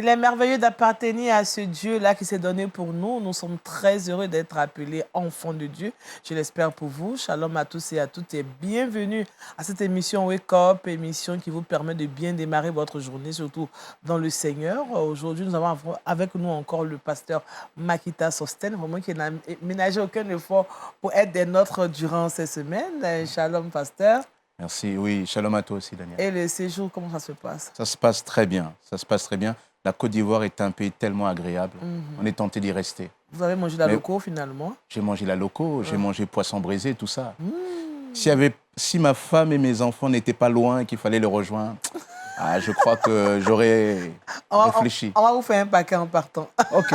Il est merveilleux d'appartenir à ce Dieu-là qui s'est donné pour nous. Nous sommes très heureux d'être appelés enfants de Dieu. Je l'espère pour vous. Shalom à tous et à toutes et bienvenue à cette émission Wake Up, émission qui vous permet de bien démarrer votre journée, surtout dans le Seigneur. Aujourd'hui, nous avons avec nous encore le pasteur Makita Sosten, vraiment qui n'a ménagé aucun effort pour être des nôtres durant ces semaines. Shalom, pasteur. Merci, oui, shalom à toi aussi, Daniel. Et le séjour, comment ça se passe? Ça se passe très bien, ça se passe très bien. La Côte d'Ivoire est un pays tellement agréable, on est tenté d'y rester. Vous avez mangé la loco finalement? J'ai mangé la loco, j'ai mangé poisson braisé, tout ça. Si ma femme et mes enfants n'étaient pas loin et qu'il fallait les rejoindre, je crois que j'aurais réfléchi. On va vous faire un paquet en partant. Ok.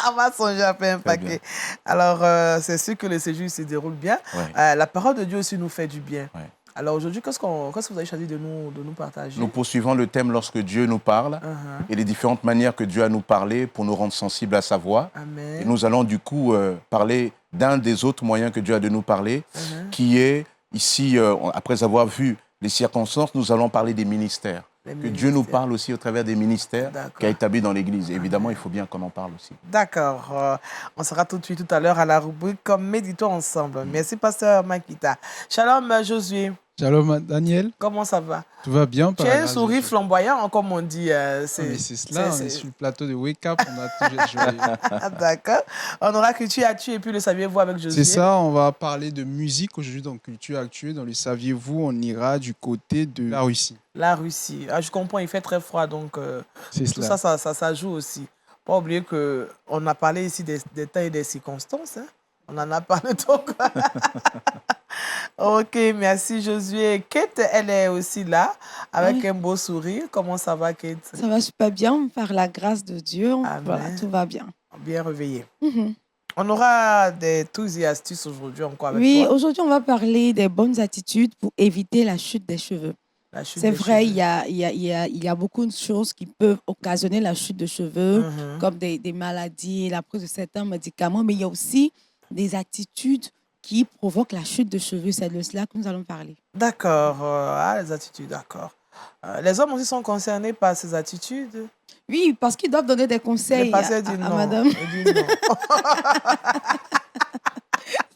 On va songer à faire un paquet. Alors, c'est sûr que le séjour se déroule bien. Ouais. La parole de Dieu aussi nous fait du bien. Ouais. Alors aujourd'hui, qu'est-ce que vous avez choisi de nous partager? Nous poursuivons le thème lorsque Dieu nous parle et les différentes manières que Dieu a nous parler pour nous rendre sensibles à sa voix. Amen. Et nous allons du coup parler d'un des autres moyens que Dieu a de nous parler, qui est ici, après avoir vu les circonstances, nous allons parler des ministères. Que Dieu nous parle aussi au travers des ministères qu'il a établis dans l'Église. Évidemment, il faut bien qu'on en parle aussi. D'accord. On sera tout de suite tout à l'heure à la rubrique « Méditons ensemble ». Merci, pasteur Makita. Shalom, Josué. Shalom, Daniel. Comment ça va? Tout va bien? Tu as un sourire flamboyant, comme on dit. Mais c'est cela, on est sur le plateau de Wake Up, on a toujours joyeux. D'accord. On aura Culture Actu et puis le saviez-vous avec Josué. C'est ça, on va parler de musique aujourd'hui dans Culture Actu. Dans le saviez-vous, on ira du côté de la Russie. La Russie. Je comprends, il fait très froid, donc tout ça joue aussi. Pas oublier qu'on a parlé ici des temps et des circonstances. Hein. On en a parlé donc. Ok, merci Josué. Kate, elle est aussi là, avec un beau sourire. Comment ça va, Kate? Ça va super bien, par la grâce de Dieu. Voilà, tout va bien. Bien réveillé. On aura des trucs et astuces aujourd'hui encore avec toi. Oui, aujourd'hui, on va parler des bonnes attitudes pour éviter la chute des cheveux. C'est vrai, il y a beaucoup de choses qui peuvent occasionner la chute de cheveux, comme des maladies, la prise de certains médicaments, mais il y a aussi des attitudes qui provoquent la chute de cheveux. C'est de cela que nous allons parler. D'accord. Les attitudes, d'accord. Les hommes aussi sont concernés par ces attitudes? Oui, parce qu'ils doivent donner des conseils à madame.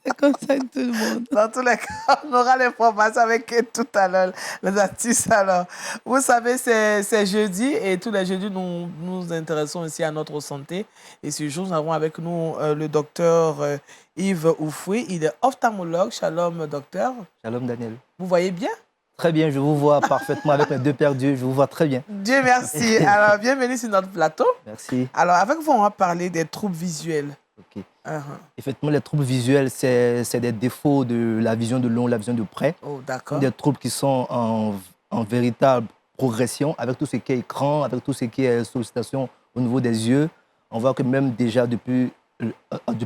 Ça concerne tout le monde. Dans tous les cas, on aura l'information avec eux tout à l'heure, les artistes. Alors, vous savez, c'est jeudi et tous les jeudis, nous nous intéressons aussi à notre santé. Et ce jour, nous avons avec nous le docteur Yves Oufoué. Il est ophtalmologue. Shalom, docteur. Shalom, Daniel. Vous voyez bien? Très bien, je vous vois parfaitement avec mes deux paires d'yeux. Je vous vois très bien. Dieu merci. Alors, bienvenue sur notre plateau. Merci. Alors, avec vous, on va parler des troubles visuels. Ok. Effectivement, les troubles visuels, c'est des défauts de la vision de loin, la vision de près. Oh, d'accord. Des troubles qui sont en véritable progression avec tout ce qui est écran, avec tout ce qui est sollicitation au niveau des yeux. On voit que même déjà depuis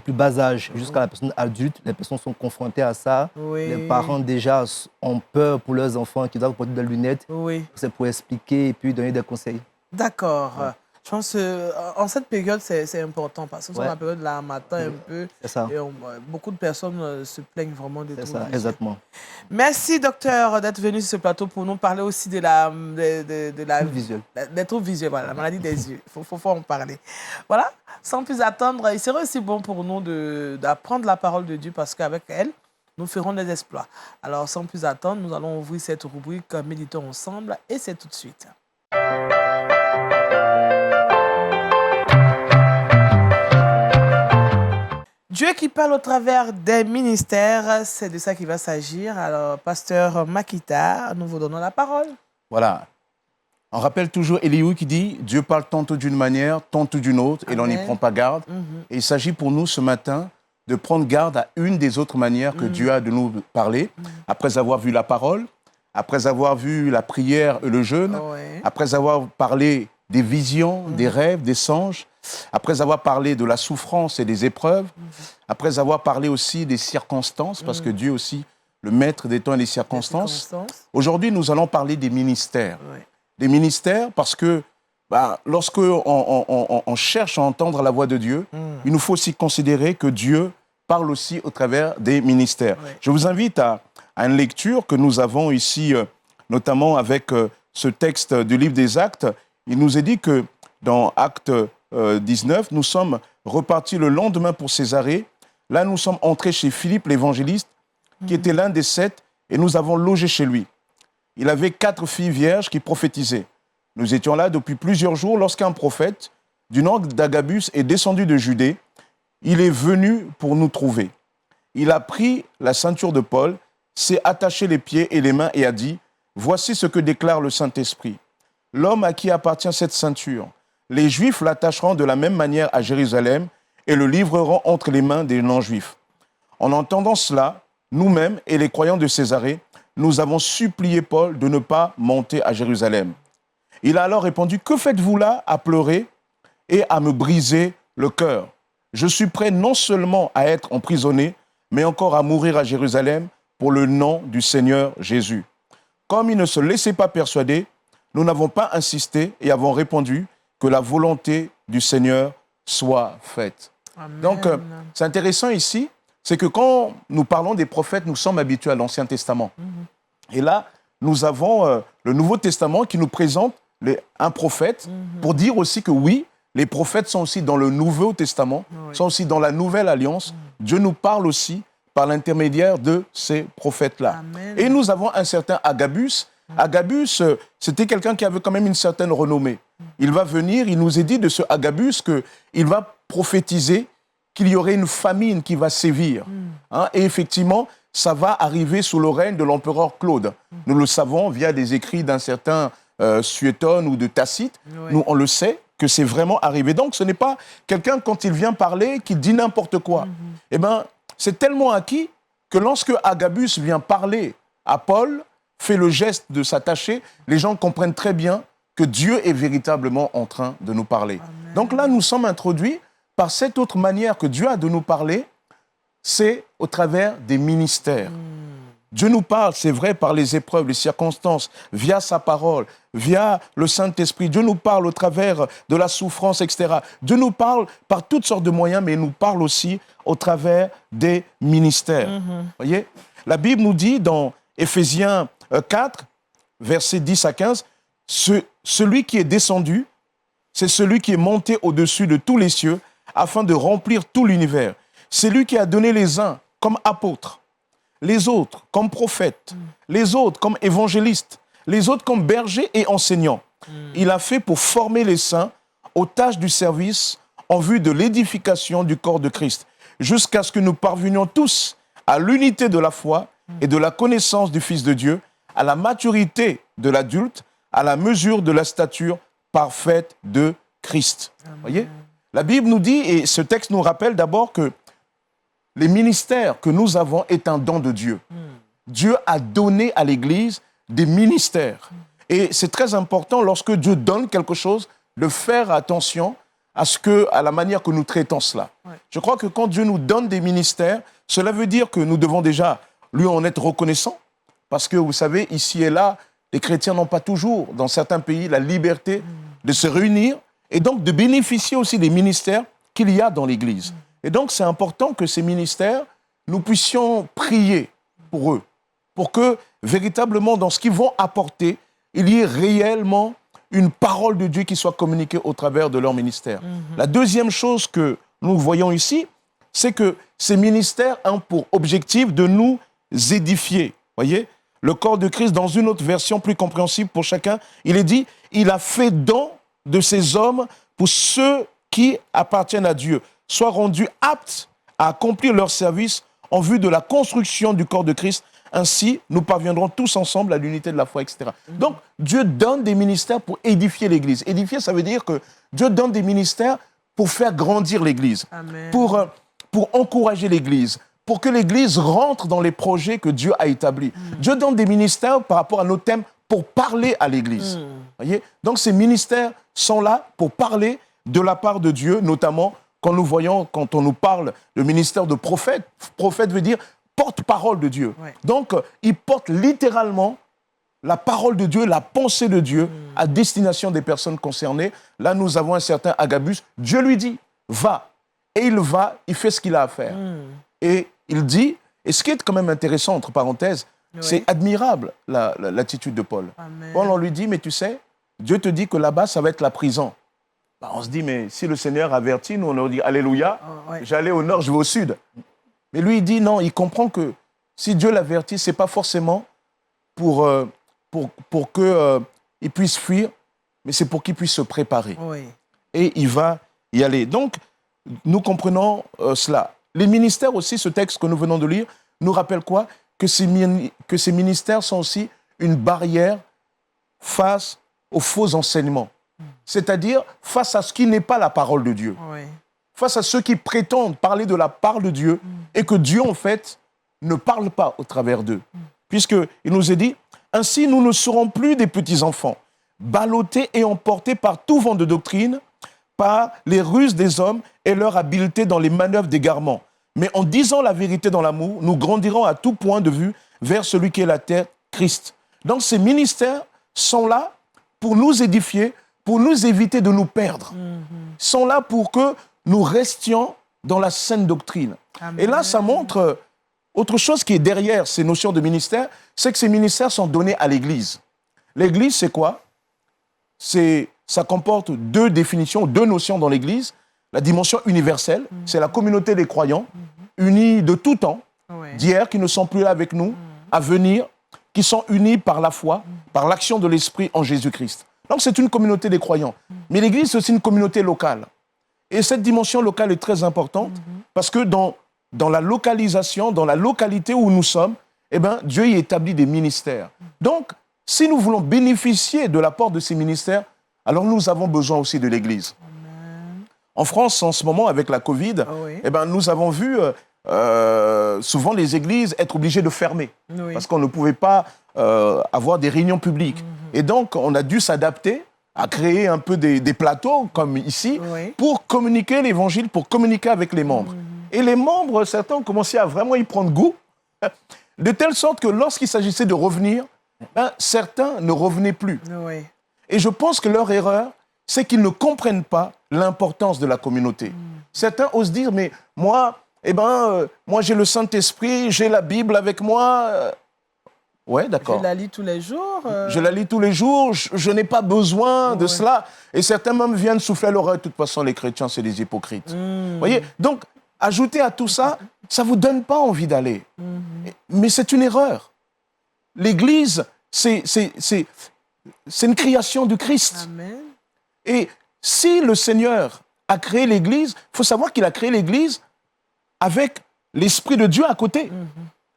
bas âge jusqu'à la personne adulte, les personnes sont confrontées à ça. Oui. Les parents déjà ont peur pour leurs enfants qui doivent porter des lunettes. Oui. C'est pour expliquer et puis donner des conseils. D'accord. Ouais. Je pense qu'en cette période, c'est important parce que c'est la période de la matin un peu. C'est ça. Et beaucoup de personnes se plaignent vraiment des troubles. C'est ça, exactement. Merci, docteur, d'être venu sur ce plateau pour nous parler aussi de la des troubles visuels, voilà, la maladie des yeux. Il faut en parler. Voilà, sans plus attendre, il serait aussi bon pour nous d'apprendre la parole de Dieu parce qu'avec elle, nous ferons des exploits. Alors, sans plus attendre, nous allons ouvrir cette rubrique « Méditons ensemble » et c'est tout de suite. Dieu qui parle au travers des ministères, c'est de ça qu'il va s'agir. Alors, pasteur Makita, nous vous donnons la parole. Voilà. On rappelle toujours Elihu qui dit « Dieu parle tantôt d'une manière, tantôt d'une autre, et l'on n'y prend pas garde. Et il s'agit pour nous ce matin de prendre garde à une des autres manières que Dieu a de nous parler, après avoir vu la parole, après avoir vu la prière et le jeûne, après avoir parlé des visions, des rêves, des songes, après avoir parlé de la souffrance et des épreuves, après avoir parlé aussi des circonstances, parce que Dieu aussi, le maître des temps et des circonstances. Aujourd'hui, nous allons parler des ministères. Des ministères parce que lorsqu'on cherche à entendre la voix de Dieu, il nous faut aussi considérer que Dieu parle aussi au travers des ministères. Je vous invite à une lecture que nous avons ici, notamment avec ce texte du livre des Actes. Il nous est dit que dans Acte 19, nous sommes repartis le lendemain pour Césarée. Là, nous sommes entrés chez Philippe l'évangéliste, qui était l'un des 7, et nous avons logé chez lui. Il avait 4 filles vierges qui prophétisaient. Nous étions là depuis plusieurs jours lorsqu'un prophète du nom d'Agabus est descendu de Judée. Il est venu pour nous trouver. Il a pris la ceinture de Paul, s'est attaché les pieds et les mains et a dit « Voici ce que déclare le Saint-Esprit. L'homme à qui appartient cette ceinture, les Juifs l'attacheront de la même manière à Jérusalem et le livreront entre les mains des non-Juifs. » En entendant cela, nous-mêmes et les croyants de Césarée, nous avons supplié Paul de ne pas monter à Jérusalem. Il a alors répondu « Que faites-vous là à pleurer et à me briser le cœur? Je suis prêt non seulement à être emprisonné, mais encore à mourir à Jérusalem pour le nom du Seigneur Jésus. » Comme il ne se laissait pas persuader, nous n'avons pas insisté et avons répondu que la volonté du Seigneur soit faite. Amen. Donc, c'est intéressant ici, c'est que quand nous parlons des prophètes, nous sommes habitués à l'Ancien Testament. Et là, nous avons le Nouveau Testament qui nous présente un prophète pour dire aussi que oui, les prophètes sont aussi dans le Nouveau Testament, sont aussi dans la Nouvelle Alliance. Dieu nous parle aussi par l'intermédiaire de ces prophètes-là. Et nous avons un certain Agabus. Agabus, c'était quelqu'un qui avait quand même une certaine renommée. Il va venir, il nous est dit de ce Agabus qu'il va prophétiser qu'il y aurait une famine qui va sévir. Et effectivement, ça va arriver sous le règne de l'empereur Claude. Nous le savons via des écrits d'un certain Suétone ou de Tacite. Nous, on le sait que c'est vraiment arrivé. Donc, ce n'est pas quelqu'un, quand il vient parler, qui dit n'importe quoi. Eh bien, c'est tellement acquis que lorsque Agabus vient parler à Paul, fait le geste de s'attacher, les gens comprennent très bien que Dieu est véritablement en train de nous parler. Amen. Donc là, nous sommes introduits par cette autre manière que Dieu a de nous parler, c'est au travers des ministères. Dieu nous parle, c'est vrai, par les épreuves, les circonstances, via sa parole, via le Saint-Esprit. Dieu nous parle au travers de la souffrance, etc. Dieu nous parle par toutes sortes de moyens, mais il nous parle aussi au travers des ministères. Voyez, la Bible nous dit dans Éphésiens 4, versets 10 à 15, celui qui est descendu, c'est celui qui est monté au-dessus de tous les cieux afin de remplir tout l'univers. C'est lui qui a donné les uns comme apôtres, les autres comme prophètes, les autres comme évangélistes, les autres comme bergers et enseignants. Il a fait pour former les saints aux tâches du service en vue de l'édification du corps de Christ, jusqu'à ce que nous parvenions tous à l'unité de la foi et de la connaissance du Fils de Dieu, à la maturité de l'adulte, à la mesure de la stature parfaite de Christ. Voyez ? La Bible nous dit, et ce texte nous rappelle d'abord que les ministères que nous avons est un don de Dieu. Dieu a donné à l'Église des ministères. Et c'est très important, lorsque Dieu donne quelque chose, de faire attention à la manière que nous traitons cela. Je crois que quand Dieu nous donne des ministères, cela veut dire que nous devons déjà lui en être reconnaissants. Parce que, vous savez, ici et là, les chrétiens n'ont pas toujours, dans certains pays, la liberté de se réunir et donc de bénéficier aussi des ministères qu'il y a dans l'Église. Et donc, c'est important que ces ministères, nous puissions prier pour eux, pour que, véritablement, dans ce qu'ils vont apporter, il y ait réellement une parole de Dieu qui soit communiquée au travers de leur ministère. La deuxième chose que nous voyons ici, c'est que ces ministères ont pour objectif de nous édifier. Voyez, le corps de Christ, dans une autre version plus compréhensible pour chacun, il est dit, il a fait don de ces hommes pour ceux qui appartiennent à Dieu, soient rendus aptes à accomplir leur service en vue de la construction du corps de Christ. Ainsi, nous parviendrons tous ensemble à l'unité de la foi, etc. Donc, Dieu donne des ministères pour édifier l'Église. Édifier, ça veut dire que Dieu donne des ministères pour faire grandir l'Église, pour encourager l'Église, pour que l'Église rentre dans les projets que Dieu a établis. Dieu donne des ministères par rapport à nos thèmes pour parler à l'Église. Voyez ? Donc, ces ministères sont là pour parler de la part de Dieu, notamment quand on nous parle de ministère de prophète. Prophète veut dire porte-parole de Dieu. Donc, il porte littéralement la parole de Dieu, la pensée de Dieu à destination des personnes concernées. Là, nous avons un certain Agabus. Dieu lui dit, va. Et il va, il fait ce qu'il a à faire. Et il dit, et ce qui est quand même intéressant, entre parenthèses, c'est admirable l'attitude de Paul. Paul, on lui dit, mais tu sais, Dieu te dit que là-bas, ça va être la prison. Bah, on se dit, mais si le Seigneur avertit, nous, on leur dit, Alléluia, j'allais au nord, je vais au sud. Mais lui, il dit, non, il comprend que si Dieu l'avertit, ce n'est pas forcément pour qu'il puisse fuir, mais c'est pour qu'il puisse se préparer. Oui. Et il va y aller. Donc, nous comprenons cela. Les ministères aussi, ce texte que nous venons de lire, nous rappelle quoi? Que ces ministères sont aussi une barrière face aux faux enseignements. C'est-à-dire face à ce qui n'est pas la parole de Dieu. Oui. Face à ceux qui prétendent parler de la part de Dieu et que Dieu, en fait, ne parle pas au travers d'eux. Puisqu'il nous est dit, ainsi nous ne serons plus des petits-enfants, ballottés et emportés par tout vent de doctrine, par les ruses des hommes et leur habileté dans les manœuvres d'égarement. Mais en disant la vérité dans l'amour, nous grandirons à tout point de vue vers celui qui est la terre, Christ. Donc ces ministères sont là pour nous édifier, pour nous éviter de nous perdre. Sont là pour que nous restions dans la saine doctrine. Amen. Et là, ça montre autre chose qui est derrière ces notions de ministère, c'est que ces ministères sont donnés à l'Église. L'Église, c'est quoi? Ça comporte deux définitions, deux notions dans l'Église. La dimension universelle, c'est la communauté des croyants, unis de tout temps, d'hier, qui ne sont plus là avec nous, à venir, qui sont unis par la foi, par l'action de l'Esprit en Jésus-Christ. Donc c'est une communauté des croyants. Mais l'Église, c'est aussi une communauté locale. Et cette dimension locale est très importante parce que dans la localisation, dans la localité où nous sommes, eh ben, Dieu y établit des ministères. Donc, si nous voulons bénéficier de l'apport de ces ministères, alors nous avons besoin aussi de l'Église. En France, en ce moment, avec la Covid, eh ben, nous avons vu souvent les églises être obligées de fermer parce qu'on ne pouvait pas avoir des réunions publiques. Et donc, on a dû s'adapter à créer un peu des plateaux, comme ici, pour communiquer l'évangile, pour communiquer avec les membres. Et les membres, certains ont commencé à vraiment y prendre goût, de telle sorte que lorsqu'il s'agissait de revenir, ben, certains ne revenaient plus. Et je pense que leur erreur, c'est qu'ils ne comprennent pas l'importance de la communauté. Certains osent dire, mais moi, moi j'ai le Saint-Esprit, j'ai la Bible avec moi. Ouais, d'accord. Je la lis tous les jours. Je la lis tous les jours, je n'ai pas besoin de cela. Et certains même viennent souffler à l'oreille. De toute façon, les chrétiens, c'est des hypocrites. Vous voyez? Donc, ajouter à tout ça, ça ne vous donne pas envie d'aller. Mais c'est une erreur. L'Église, c'est une création du Christ. Amen. Et si le Seigneur a créé l'Église, il faut savoir qu'il a créé l'Église avec l'Esprit de Dieu à côté,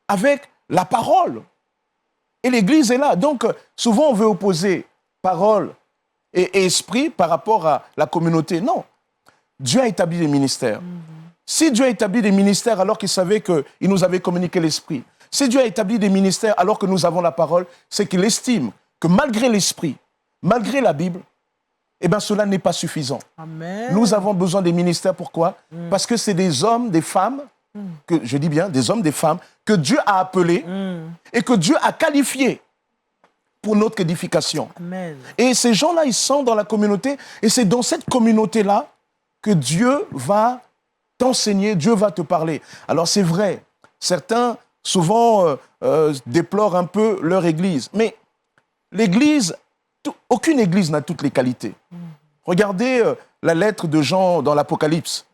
avec la parole. Et l'Église est là. Donc, souvent, on veut opposer parole et esprit par rapport à la communauté. Non. Dieu a établi des ministères. Si Dieu a établi des ministères alors qu'il savait qu'il nous avait communiqué l'esprit, si Dieu a établi des ministères alors que nous avons la parole, c'est qu'il estime que malgré l'esprit, malgré la Bible, eh bien, cela n'est pas suffisant. Amen. Nous avons besoin des ministères. Pourquoi? Parce que c'est des hommes, des femmes, que, je dis bien, des hommes, des femmes, que Dieu a appelés et que Dieu a qualifiés pour notre édification. Amen. Et ces gens-là, ils sont dans la communauté et c'est dans cette communauté-là que Dieu va t'enseigner, Dieu va te parler. Alors c'est vrai, certains souvent déplorent un peu leur église, mais l'église, aucune église n'a toutes les qualités. Regardez la lettre de Jean dans l'Apocalypse.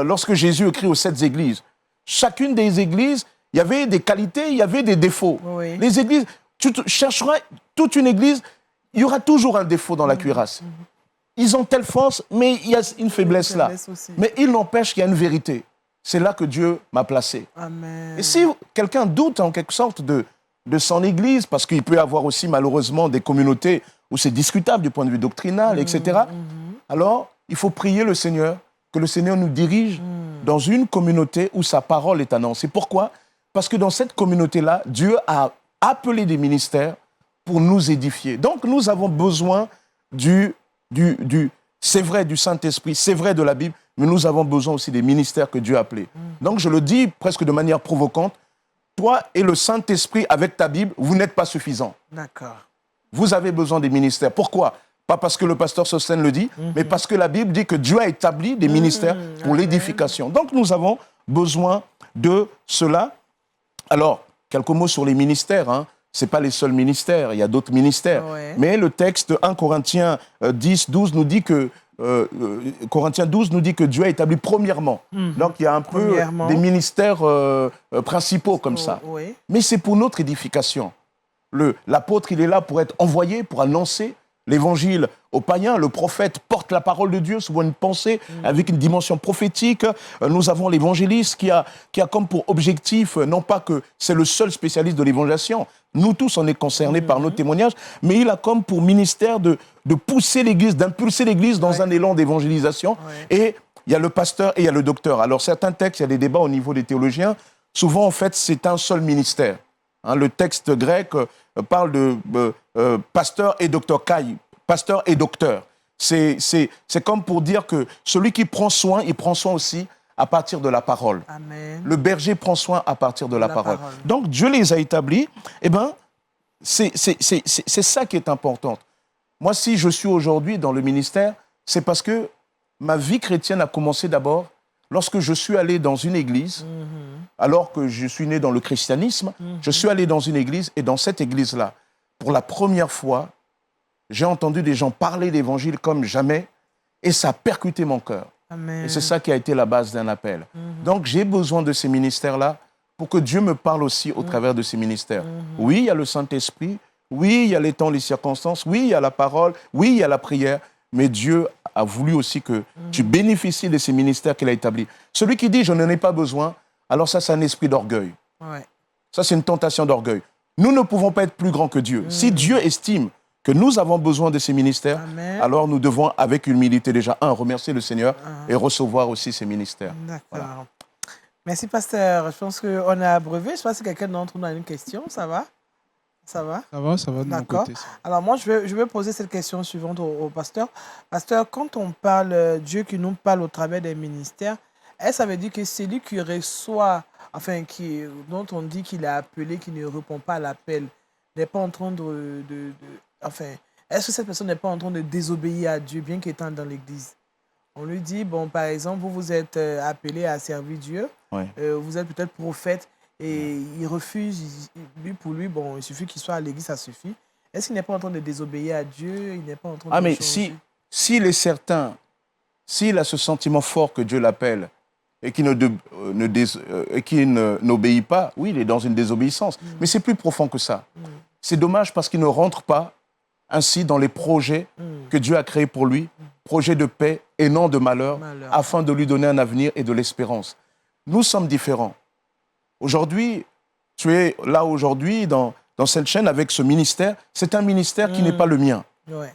Lorsque Jésus écrit aux 7 églises, chacune des églises, il y avait des qualités, il y avait des défauts. Les églises, tu chercheras toute une église, il y aura toujours un défaut dans la cuirasse. Ils ont telle force, mais il y a une faiblesse là. Mais il n'empêche qu'il y a une vérité. C'est là que Dieu m'a placé. Amen. Et si quelqu'un doute en quelque sorte de son église, parce qu'il peut y avoir aussi malheureusement des communautés où c'est discutable du point de vue doctrinal, etc., alors il faut prier le Seigneur, que le Seigneur nous dirige dans une communauté où sa parole est annoncée. Pourquoi? Parce que dans cette communauté-là, Dieu a appelé des ministères pour nous édifier. Donc nous avons besoin c'est vrai, du Saint-Esprit, c'est vrai de la Bible, mais nous avons besoin aussi des ministères que Dieu a appelés. Donc je le dis presque de manière provocante, toi et le Saint-Esprit avec ta Bible, vous n'êtes pas suffisants. D'accord. Vous avez besoin des ministères. Pourquoi? Pas parce que le pasteur Sosten le dit, mais parce que la Bible dit que Dieu a établi des ministères pour l'édification. Donc nous avons besoin de cela. Alors, quelques mots sur les ministères. Ce n'est pas les seuls ministères, il y a d'autres ministères. Mais le texte 1 Corinthiens 10, 12 nous dit que Corinthiens 12 nous dit que Dieu a établi premièrement. Donc, il y a un peu des ministères principaux comme ça. Oui. Mais c'est pour notre édification. L'apôtre, il est là pour être envoyé, pour annoncer l'évangile aux païens. Le prophète porte la parole de Dieu, souvent une pensée avec une dimension prophétique. Nous avons l'évangéliste qui a comme pour objectif, non pas que c'est le seul spécialiste de l'évangélisation, nous tous on est concernés par nos témoignages, mais il a comme pour ministère de pousser l'Église, d'impulser l'Église dans un élan d'évangélisation. Et il y a le pasteur et il y a le docteur. Alors certains textes, il y a des débats au niveau des théologiens. Souvent, en fait, c'est un seul ministère. Le texte grec parle de pasteur et docteur, kai, pasteur et docteur. C'est comme pour dire que celui qui prend soin, il prend soin aussi à partir de la parole. Amen. Le berger prend soin à partir de la parole. Donc Dieu les a établis. Eh bien, c'est ça qui est important. Moi, si je suis aujourd'hui dans le ministère, c'est parce que ma vie chrétienne a commencé d'abord lorsque je suis allé dans une église, alors que je suis né dans le christianisme, je suis allé dans une église et dans cette église-là, pour la première fois, j'ai entendu des gens parler d'évangile comme jamais et ça a percuté mon cœur. Amen. Et c'est ça qui a été la base d'un appel. Donc j'ai besoin de ces ministères-là pour que Dieu me parle aussi au travers de ces ministères. Oui, il y a le Saint-Esprit, oui, il y a les temps, les circonstances, oui, il y a la parole, oui, il y a la prière, mais Dieu a voulu aussi que tu bénéficies de ces ministères qu'il a établis. Celui qui dit « je n'en ai pas besoin », alors ça, c'est un esprit d'orgueil. Ouais. Ça, c'est une tentation d'orgueil. Nous ne pouvons pas être plus grands que Dieu. Si Dieu estime que nous avons besoin de ces ministères, alors nous devons, avec humilité déjà, remercier le Seigneur et recevoir aussi ces ministères. D'accord. Voilà. Merci, pasteur. Je pense qu'on a abreuvé. Je ne sais pas si quelqu'un d'entre nous a une question. Ça va? Ça va? Ça va de mon côté. Alors moi, je vais poser cette question suivante au pasteur. Pasteur, quand on parle, Dieu qui nous parle au travers des ministères, est-ce que ça veut dire que celui qui reçoit, enfin, dont on dit qu'il est appelé, qui ne répond pas à l'appel, n'est pas en train enfin, est-ce que cette personne n'est pas en train de désobéir à Dieu, bien qu'étant dans l'Église? On lui dit, bon, par exemple, vous êtes appelé à servir Dieu, vous êtes peut-être prophète, et il refuse, pour lui, bon, il suffit qu'il soit à l'église, ça suffit. Est-ce qu'il n'est pas en train de désobéir à Dieu? Il n'est pas en train de mais changer? s'il est certain, s'il a ce sentiment fort que Dieu l'appelle et qu'il n'obéit pas, oui, il est dans une désobéissance. Mais c'est plus profond que ça. C'est dommage parce qu'il ne rentre pas ainsi dans les projets que Dieu a créés pour lui, projets de paix et non de malheur, afin de lui donner un avenir et de l'espérance. Nous sommes différents. Aujourd'hui, tu es là aujourd'hui dans cette chaîne avec ce ministère. C'est un ministère qui n'est pas le mien. Ouais.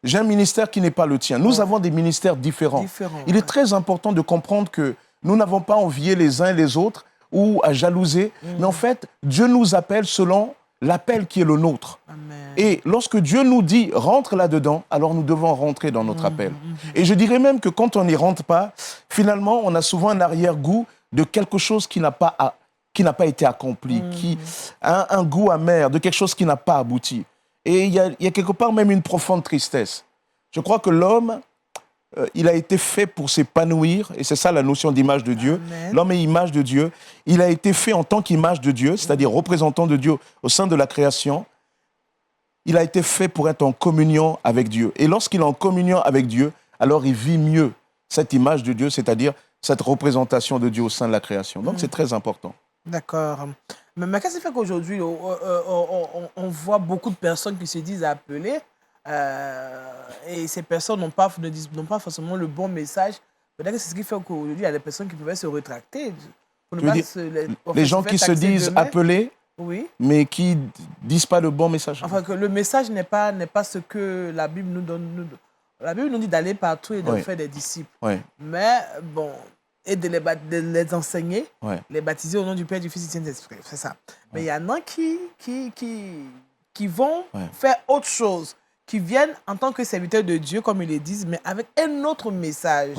J'ai un ministère qui n'est pas le tien. Nous avons des ministères différents. Il est très important de comprendre que nous n'avons pas envié les uns et les autres ou à jalouser. Mais en fait, Dieu nous appelle selon l'appel qui est le nôtre. Amen. Et lorsque Dieu nous dit « rentre là-dedans », alors nous devons rentrer dans notre appel. Et je dirais même que quand on n'y rentre pas, finalement, on a souvent un arrière-goût de quelque chose qui n'a pas été accompli, un goût amer, de quelque chose qui n'a pas abouti. Et il y a quelque part même une profonde tristesse. Je crois que l'homme, il a été fait pour s'épanouir, et c'est ça la notion d'image de Dieu. L'homme est image de Dieu. Il a été fait en tant qu'image de Dieu, c'est-à-dire représentant de Dieu au sein de la création. Il a été fait pour être en communion avec Dieu. Et lorsqu'il est en communion avec Dieu, alors il vit mieux cette image de Dieu, c'est-à-dire cette représentation de Dieu au sein de la création. Donc, c'est très important. D'accord. Mais qu'est-ce qui fait qu'aujourd'hui, on voit beaucoup de personnes qui se disent appelées et ces personnes n'ont pas forcément le bon message. Peut-être que c'est ce qui fait qu'aujourd'hui, il y a des personnes qui pouvaient se rétracter. Les gens qui se disent appelés, mais qui ne disent pas le bon message. Enfin, que le message n'est pas ce que la Bible nous donne. La Bible nous dit d'aller partout et de faire des disciples. Mais bon, et de les enseigner, les baptiser au nom du Père, du Fils et du Saint-Esprit. C'est ça. Mais il y en a qui vont faire autre chose, qui viennent en tant que serviteurs de Dieu, comme ils le disent, mais avec un autre message.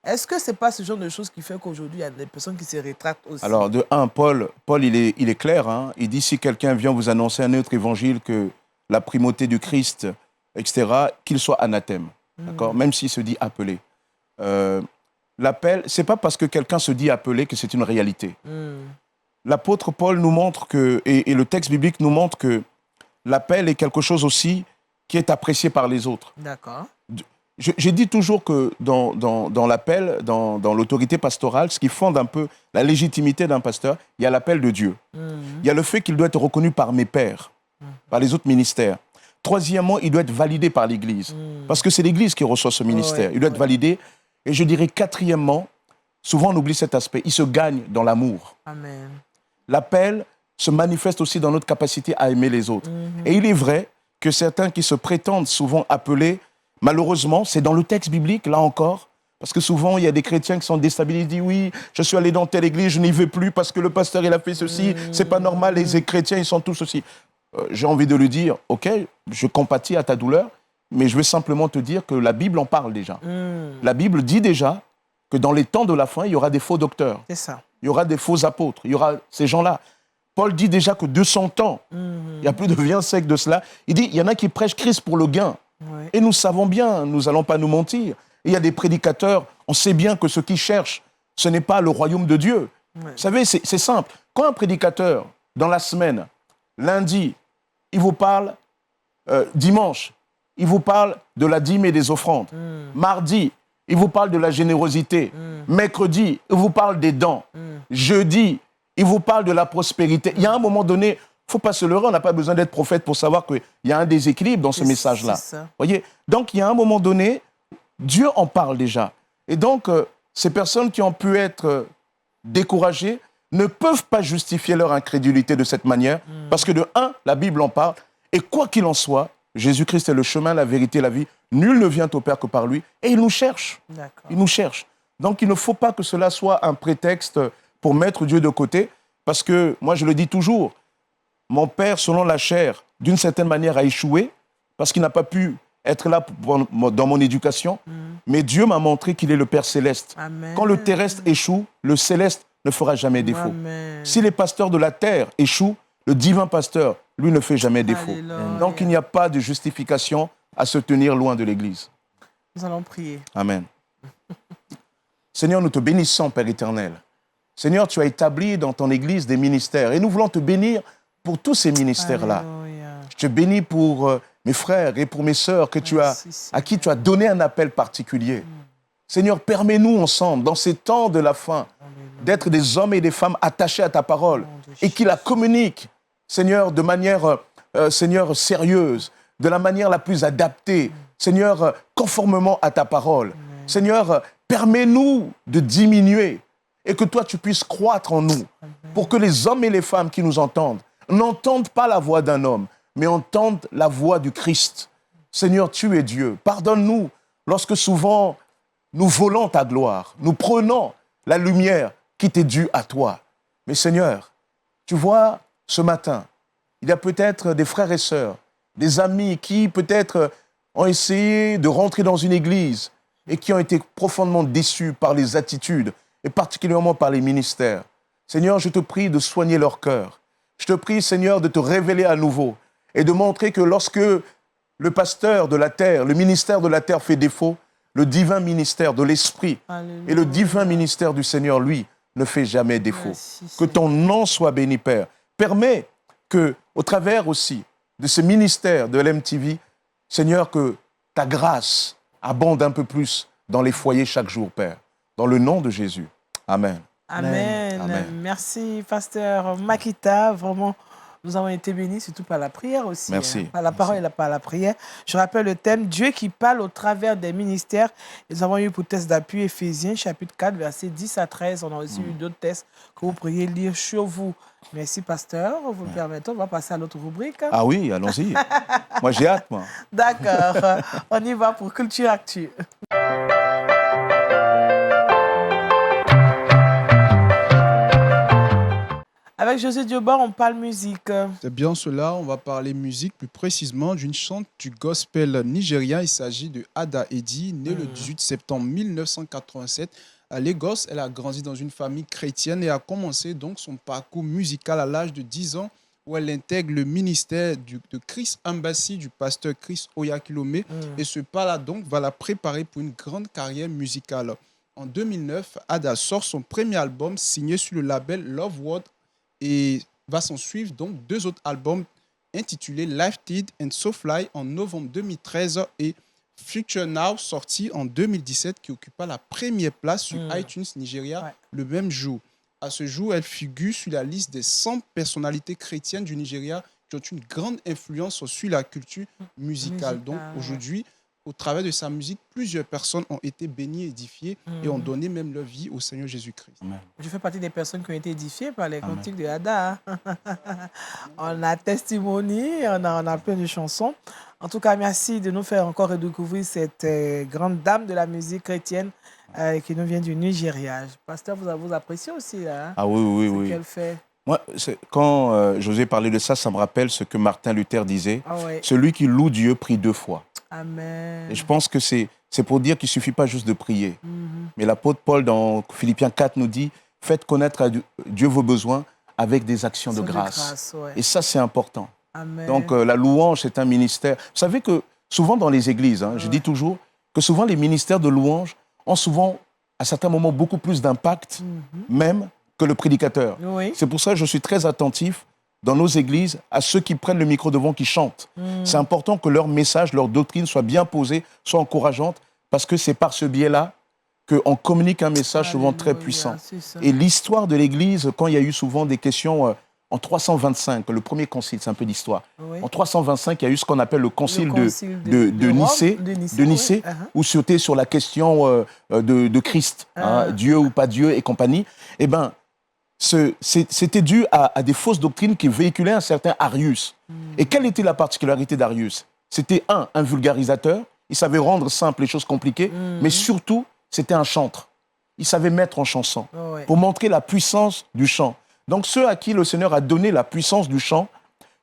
Est-ce que ce n'est pas ce genre de choses qui fait qu'aujourd'hui, il y a des personnes qui se rétractent aussi? Alors, de un, Paul il est clair. Hein, il dit, si quelqu'un vient vous annoncer un autre évangile que la primauté du Christ, etc., qu'il soit anathème. D'accord? Même s'il se dit appelé. L'appel, ce n'est pas parce que quelqu'un se dit appelé que c'est une réalité. L'apôtre Paul nous montre que, et le texte biblique nous montre que l'appel est quelque chose aussi qui est apprécié par les autres. D'accord. je dis toujours que dans l'appel, dans l'autorité pastorale, ce qui fonde un peu la légitimité d'un pasteur, il y a l'appel de Dieu. Il y a le fait qu'il doit être reconnu par mes pairs, par les autres ministères. Troisièmement, il doit être validé par l'Église, parce que c'est l'Église qui reçoit ce ministère. Il doit être validé. Et je dirais quatrièmement, souvent on oublie cet aspect, il se gagne dans l'amour. Amen. L'appel se manifeste aussi dans notre capacité à aimer les autres. Et il est vrai que certains qui se prétendent souvent appelés, malheureusement, c'est dans le texte biblique, là encore, parce que souvent, il y a des chrétiens qui sont déstabilisés, ils disent « Oui, je suis allé dans telle église, je n'y vais plus parce que le pasteur, il a fait ceci, c'est pas normal, les chrétiens, ils sont tous ceci. » J'ai envie de lui dire « Ok, je compatis à ta douleur, mais je veux simplement te dire que la Bible en parle déjà. La Bible dit déjà que dans les temps de la fin, il y aura des faux docteurs. C'est ça. Il y aura des faux apôtres, il y aura ces gens-là. Paul dit déjà que 200 ans, il y a plus de 20 siècles de cela, il dit il y en a qui prêchent Christ pour le gain. Ouais. Et nous savons bien, nous n'allons pas nous mentir. Il y a des prédicateurs, on sait bien que ceux qui cherchent, ce n'est pas le royaume de Dieu. Ouais. Vous savez, c'est simple. Quand un prédicateur, dans la semaine, lundi, il vous parle dimanche, il vous parle de la dîme et des offrandes. Mardi, il vous parle de la générosité. Mercredi, il vous parle des dons. Jeudi, il vous parle de la prospérité. Il y a un moment donné, il ne faut pas se leurrer, on n'a pas besoin d'être prophète pour savoir qu'il y a un déséquilibre dans ce message-là. Voyez, donc il y a un moment donné, Dieu en parle déjà. Et donc, ces personnes qui ont pu être découragées ne peuvent pas justifier leur incrédulité de cette manière, parce que de un, la Bible en parle, et quoi qu'il en soit, Jésus-Christ est le chemin, la vérité, la vie. Nul ne vient au Père que par lui, et il nous cherche. Il nous cherche. Donc, il ne faut pas que cela soit un prétexte pour mettre Dieu de côté, parce que, moi je le dis toujours, mon père, selon la chair, d'une certaine manière a échoué, parce qu'il n'a pas pu être là dans mon éducation, mais Dieu m'a montré qu'il est le Père céleste. Amen. Quand le terrestre échoue, le céleste ne fera jamais défaut. Amen. Si les pasteurs de la terre échouent, le divin pasteur, lui, ne fait jamais défaut. Alléluia. Donc il n'y a pas de justification à se tenir loin de l'Église. Nous allons prier. Amen. Seigneur, nous te bénissons, Père éternel. Seigneur, tu as établi dans ton Église des ministères et nous voulons te bénir pour tous ces ministères-là. Alléluia. Je te bénis pour mes frères et pour mes sœurs à qui tu as donné un appel particulier. Seigneur, permets-nous ensemble, dans ces temps de la fin, d'être des hommes et des femmes attachés à ta parole et qui la communiquent, Seigneur, de manière, Seigneur, sérieuse, de la manière la plus adaptée, Seigneur, conformément à ta parole. Seigneur, permets-nous de diminuer et que toi, tu puisses croître en nous pour que les hommes et les femmes qui nous entendent n'entendent pas la voix d'un homme, mais entendent la voix du Christ. Seigneur, tu es Dieu. Pardonne-nous lorsque souvent nous volons ta gloire, nous prenons la lumière qui t'est due à toi. Mais Seigneur, tu vois, ce matin, il y a peut-être des frères et sœurs, des amis qui peut-être ont essayé de rentrer dans une église et qui ont été profondément déçus par les attitudes et particulièrement par les ministères. Seigneur, je te prie de soigner leur cœur. Je te prie, Seigneur, de te révéler à nouveau et de montrer que lorsque le pasteur de la terre, le ministère de la terre fait défaut, le divin ministère de l'Esprit et le divin ministère du Seigneur, lui, ne fait jamais défaut. Merci, que ton nom soit béni, Père. Permets que, au travers aussi de ce ministère de l'MTV, Seigneur, que ta grâce abonde un peu plus dans les foyers chaque jour, Père. Dans le nom de Jésus. Amen. Amen. Amen. Merci, pasteur Makita. Vraiment, nous avons été bénis, surtout par la prière aussi. Merci. Par la parole et par la prière. Je rappelle le thème, Dieu qui parle au travers des ministères. Nous avons eu pour test d'appui Éphésiens, chapitre 4, versets 10 à 13. On a aussi eu d'autres tests que vous pourriez lire sur vous. Merci, pasteur. Vous le permettez, on va passer à l'autre rubrique. Ah oui, allons-y. Moi, j'ai hâte, moi. D'accord. On y va pour Culture Actu. Avec José Diobar, on parle musique. C'est bien cela, on va parler musique, plus précisément d'une chante du gospel nigérien. Il s'agit de Ada Eddy, née le 18 septembre 1987 à Lagos. Elle a grandi dans une famille chrétienne et a commencé donc son parcours musical à l'âge de 10 ans où elle intègre le ministère de Chris Embassy, du pasteur Chris Oyakilome. Et ce pas-là donc va la préparer pour une grande carrière musicale. En 2009, Ada sort son premier album signé sur le label Love World et va s'en suivre donc 2 autres albums intitulés Lifted and So Fly en novembre 2013 et Future Now, sorti en 2017, qui occupa la première place sur iTunes Nigeria le même jour. À ce jour, elle figure sur la liste des 100 personnalités chrétiennes du Nigeria qui ont une grande influence sur la culture musicale. Donc aujourd'hui, au travers de sa musique, plusieurs personnes ont été bénies, édifiées et ont donné même leur vie au Seigneur Jésus-Christ. Je fais partie des personnes qui ont été édifiées par les cantiques de Ada. On a Testimony, on a plein de chansons. En tout cas, merci de nous faire encore redécouvrir cette grande dame de la musique chrétienne qui nous vient du Nigeria. Pasteur, vous appréciez aussi là, Ah oui. Ce qu'elle fait. Moi, quand José parlait de ça, ça me rappelle ce que Martin Luther disait. Ouais. Celui qui loue Dieu prie 2 fois. Amen. Et je pense que c'est pour dire qu'il ne suffit pas juste de prier. Mais l'apôtre Paul, dans Philippiens 4, nous dit « Faites connaître à Dieu vos besoins avec des actions de grâce. » Et ça, c'est important. Amen. Donc, la louange, c'est un ministère. Vous savez que souvent dans les églises, je dis toujours que souvent les ministères de louange ont souvent, à certains moments, beaucoup plus d'impact, même que le prédicateur. Oui. C'est pour ça que je suis très attentif dans nos églises à ceux qui prennent le micro devant, qui chantent. C'est important que leur message, leur doctrine soit bien posée, soit encourageante, parce que c'est par ce biais-là qu'on communique un message souvent très puissant. Et l'histoire de l'Église, quand il y a eu souvent des questions en 325, le premier concile, c'est un peu d'histoire. Oui. En 325, il y a eu ce qu'on appelle le concile de Nicée, où c'était sur la question de Christ, Dieu ou pas Dieu et compagnie. Eh bien, c'était dû à des fausses doctrines qui véhiculaient un certain Arius. Et quelle était la particularité d'Arius? C'était un vulgarisateur, il savait rendre simple les choses compliquées, mais surtout, c'était un chantre. Il savait mettre en chanson pour montrer la puissance du chant. Donc ceux à qui le Seigneur a donné la puissance du chant,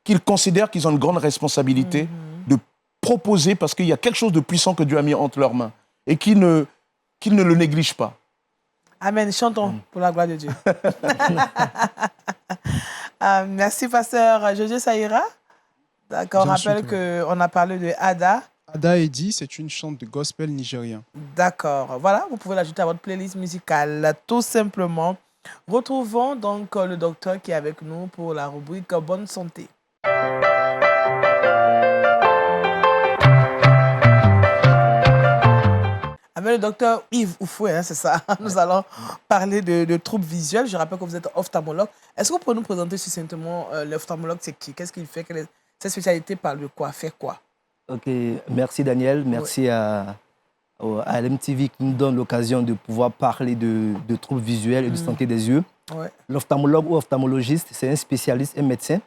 qu'ils considèrent qu'ils ont une grande responsabilité de proposer, parce qu'il y a quelque chose de puissant que Dieu a mis entre leurs mains, et qu'ils ne le négligent pas. Amen. Chantons pour la gloire de Dieu. Merci, pasteur. José, ça ira? D'accord, on rappelle qu'on a parlé de Ada. Ada Edi, c'est une chante de gospel nigérien. D'accord. Voilà, vous pouvez l'ajouter à votre playlist musicale, tout simplement. Retrouvons donc le docteur qui est avec nous pour la rubrique Bonne santé. Avec le docteur Yves Oufoué, c'est ça. Nous allons parler de troubles visuels. Je rappelle que vous êtes ophtalmologue. Est-ce que vous pouvez nous présenter succinctement l'ophtalmologue, c'est qui? Qu'est-ce qu'il fait? Sa spécialité parle de quoi? Fait quoi? Ok, merci Daniel. Merci à LMTV qui nous donne l'occasion de pouvoir parler de troubles visuels et de santé des yeux. L'ophtalmologue ou ophtalmologiste, c'est un spécialiste, un médecin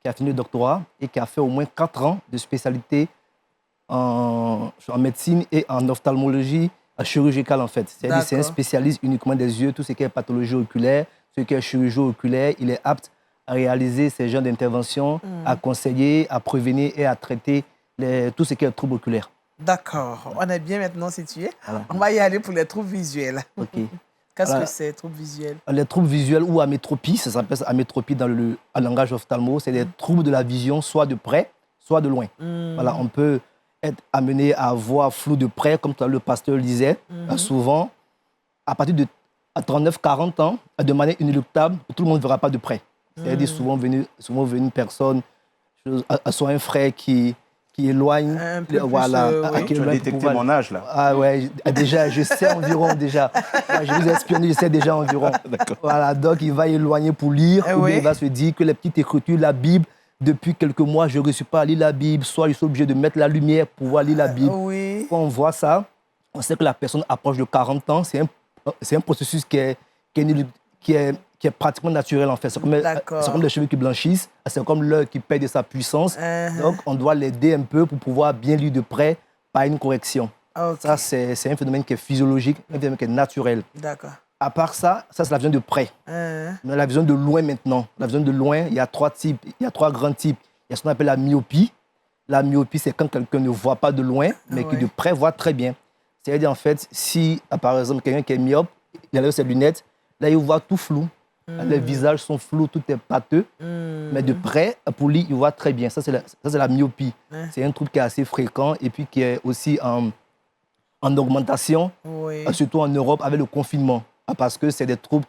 qui a fini le doctorat et qui a fait au moins 4 ans de spécialité en médecine et en ophtalmologie chirurgicale en fait. C'est-à-dire c'est un spécialiste uniquement des yeux, tout ce qui est pathologie oculaire, ce qui est chirurgie oculaire. Il est apte à réaliser ces genres d'interventions, à conseiller, à prévenir et à traiter tout ce qui est troubles oculaires. D'accord, on est bien maintenant situé. Voilà. On va y aller pour les troubles visuels. Okay. Qu'est-ce que c'est, troubles visuels? Les troubles visuels ou amétropie, ça s'appelle amétropie dans le langage ophtalmo, c'est des troubles de la vision, soit de près, soit de loin. Voilà, on peut être amené à voir flou de près, comme le pasteur le disait, souvent, à partir de 39-40 ans, de manière inéluctable, tout le monde ne verra pas de près. C'est-à-dire souvent venir une personne, soit un frère qui éloigne. Voilà. Tu as détecté mon âge, là. Ah ouais, déjà, je sais environ, déjà. Je vous ai espionné, je sais déjà environ. Voilà, donc il va éloigner pour lire, ou bien il va se dire que les petites écritures, la Bible, depuis quelques mois, je ne réussis pas à lire la Bible, soit je suis obligé de mettre la lumière pour pouvoir lire la Bible. Quand on voit ça, on sait que la personne approche de 40 ans, c'est un processus qui est pratiquement naturel en fait. C'est comme les cheveux qui blanchissent, c'est comme l'œil qui perd de sa puissance. Donc on doit l'aider un peu pour pouvoir bien lire de près par une correction. Ça, c'est un phénomène qui est physiologique, un phénomène qui est naturel. D'accord. À part ça, c'est la vision de près. Mais la vision de loin maintenant. La vision de loin, il y a 3 types, il y a 3 grands types. Il y a ce qu'on appelle la myopie. La myopie, c'est quand quelqu'un ne voit pas de loin, mais qui de près voit très bien. C'est-à-dire en fait, si par exemple quelqu'un qui est myope, il a ses lunettes, là il voit tout flou. Les visages sont flous, tout est pâteux. Mais de près, pour lui, il voit très bien. Ça, c'est la myopie. C'est un trouble qui est assez fréquent et puis qui est aussi en augmentation, surtout en Europe avec le confinement. Parce que c'est des troubles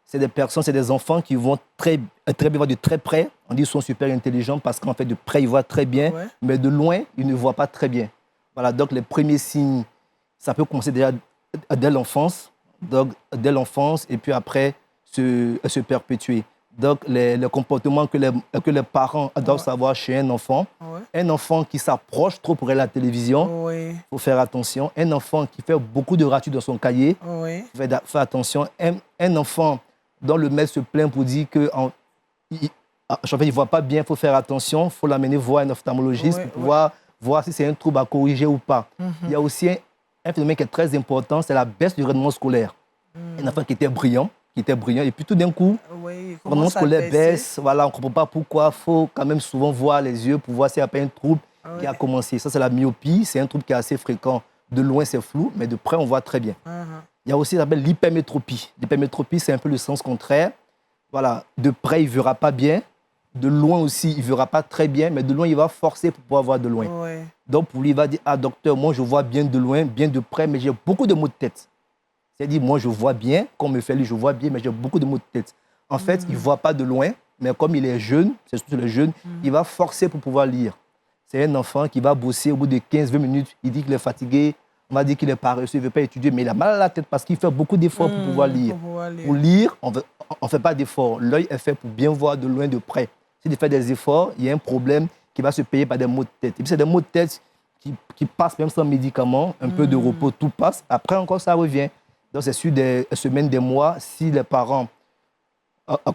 c'est des personnes, c'est des enfants qui vont très bien voir de très près. On dit qu'ils sont super intelligents parce qu'en fait, de près, ils voient très bien. Mais de loin, ils ne voient pas très bien. Voilà, donc les premiers signes, ça peut commencer déjà dès l'enfance. Donc, dès l'enfance, et puis après, se perpétuer. Donc, les comportements que les parents doivent savoir chez un enfant. Un enfant qui s'approche trop pour la télévision, il faut faire attention. Un enfant qui fait beaucoup de ratures dans son cahier, il faut faire attention. Un enfant dont le maître se plaint pour dire qu'il ne voit pas bien, il faut faire attention. Il faut l'amener voir un ophtalmologiste pour pouvoir voir si c'est un trouble à corriger ou pas. Il y a aussi un phénomène qui est très important, c'est la baisse du rendement scolaire. Un enfant qui était brillant, et puis tout d'un coup, le rendement scolaire baisse, voilà, on ne comprend pas pourquoi. Il faut quand même souvent voir les yeux pour voir s'il n'y a pas un trouble qui a commencé. Ça, c'est la myopie, c'est un trouble qui est assez fréquent. De loin, c'est flou, mais de près, on voit très bien. Il y a aussi ce qu'on appelle l'hypermétropie. L'hypermétropie, c'est un peu le sens contraire. Voilà, de près, il ne verra pas bien. De loin aussi, il ne verra pas très bien, mais de loin, il va forcer pour pouvoir voir de loin. Donc, pour lui, il va dire, ah, docteur, moi, je vois bien de loin, bien de près, mais j'ai beaucoup de maux de tête. C'est-à-dire, moi, je vois bien, comme me fait lui, je vois bien, mais j'ai beaucoup de maux de tête. En fait, il ne voit pas de loin, mais comme il est jeune, c'est surtout le jeune, il va forcer pour pouvoir lire. C'est un enfant qui va bosser au bout de 15-20 minutes, il dit qu'il est fatigué, on va dire qu'il est paresseux, il ne veut pas étudier, mais il a mal à la tête parce qu'il fait beaucoup d'efforts pour pouvoir lire. Pour lire, on ne fait pas d'efforts. L'œil est fait pour bien voir de loin, de près. S'il fait des efforts, il y a un problème qui va se payer par des maux de tête. Et puis, c'est des maux de tête qui passent même sans médicaments, un peu de repos, tout passe. Après, encore, ça revient. Donc, c'est sur des semaines, des mois, si les parents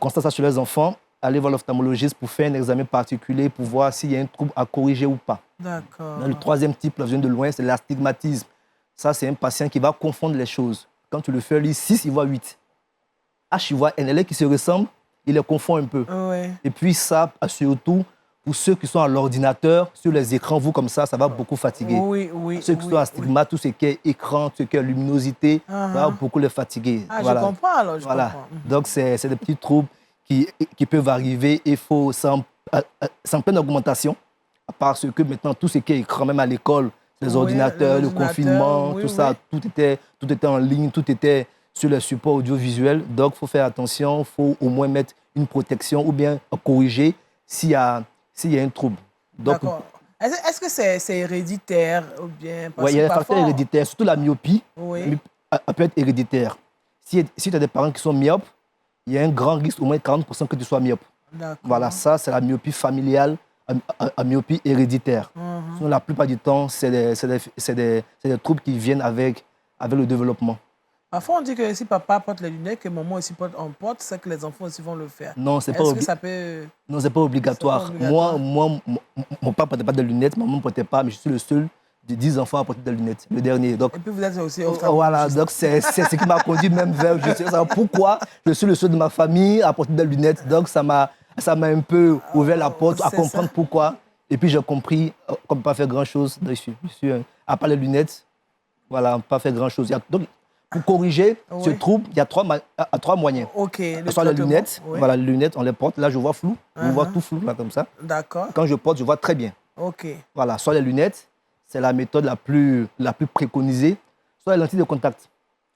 constatent ça sur les enfants, aller voir l'ophtalmologiste pour faire un examen particulier pour voir s'il y a un trouble à corriger ou pas. D'accord. Le troisième type, la vision de loin, c'est l'astigmatisme. Ça, c'est un patient qui va confondre les choses. Quand tu le fais lire 6, il voit 8. H, il voit NLA qui se ressemblent, il les confond un peu. Et puis ça, surtout, pour ceux qui sont à l'ordinateur, sur les écrans, vous comme ça va beaucoup fatiguer. Ceux qui sont à stigmate, tout ce qui est écran, tout ce qui est luminosité, ça va beaucoup les fatiguer. Voilà. Je comprends alors, je comprends. Donc, c'est des petits troubles qui peuvent arriver. Il faut, c'est en pleine augmentation, parce que maintenant, tout ce qui est écran, même à l'école, les ordinateurs, le confinement, tout ça, tout était en ligne, tout était sur les supports audiovisuels. Donc, il faut faire attention, il faut au moins mettre une protection ou bien corriger s'il y a un trouble. D'accord. Est-ce que c'est héréditaire ou bien... Oui, il y a des facteurs héréditaires, surtout la myopie. Elle peut être héréditaire. Si tu as des parents qui sont myopes, il y a un grand risque, au moins 40% que tu sois myope. Voilà, ça, c'est la myopie familiale, la myopie héréditaire. Sinon, la plupart du temps, c'est des troubles qui viennent avec le développement. Parfois, on dit que si papa porte les lunettes, que maman aussi porte, c'est que les enfants aussi vont le faire. Non, c'est pas Non, c'est pas obligatoire. Moi, mon papa ne portait pas de lunettes, maman ne portait pas, mais je suis le seul de 10 enfants à porter des lunettes, le dernier. Donc, et puis vous êtes aussi voilà, donc c'est ce qui m'a conduit même vers... Je sais pourquoi je suis le seul de ma famille à porter des lunettes. Donc, ça m'a un peu ouvert la porte à comprendre pourquoi. Et puis, j'ai compris qu'on ne peut pas faire grand-chose dessus. À part les lunettes, voilà, on ne peut pas faire grand-chose. Donc, pour corriger ce trouble, il y a trois moyens. Soit les lunettes, voilà, les lunettes, on les porte. Là, je vois flou. Je vois tout flou, là, comme ça. D'accord. Quand je porte, je vois très bien. Voilà, soit les lunettes, c'est la méthode la plus préconisée. Soit les lentilles de contact.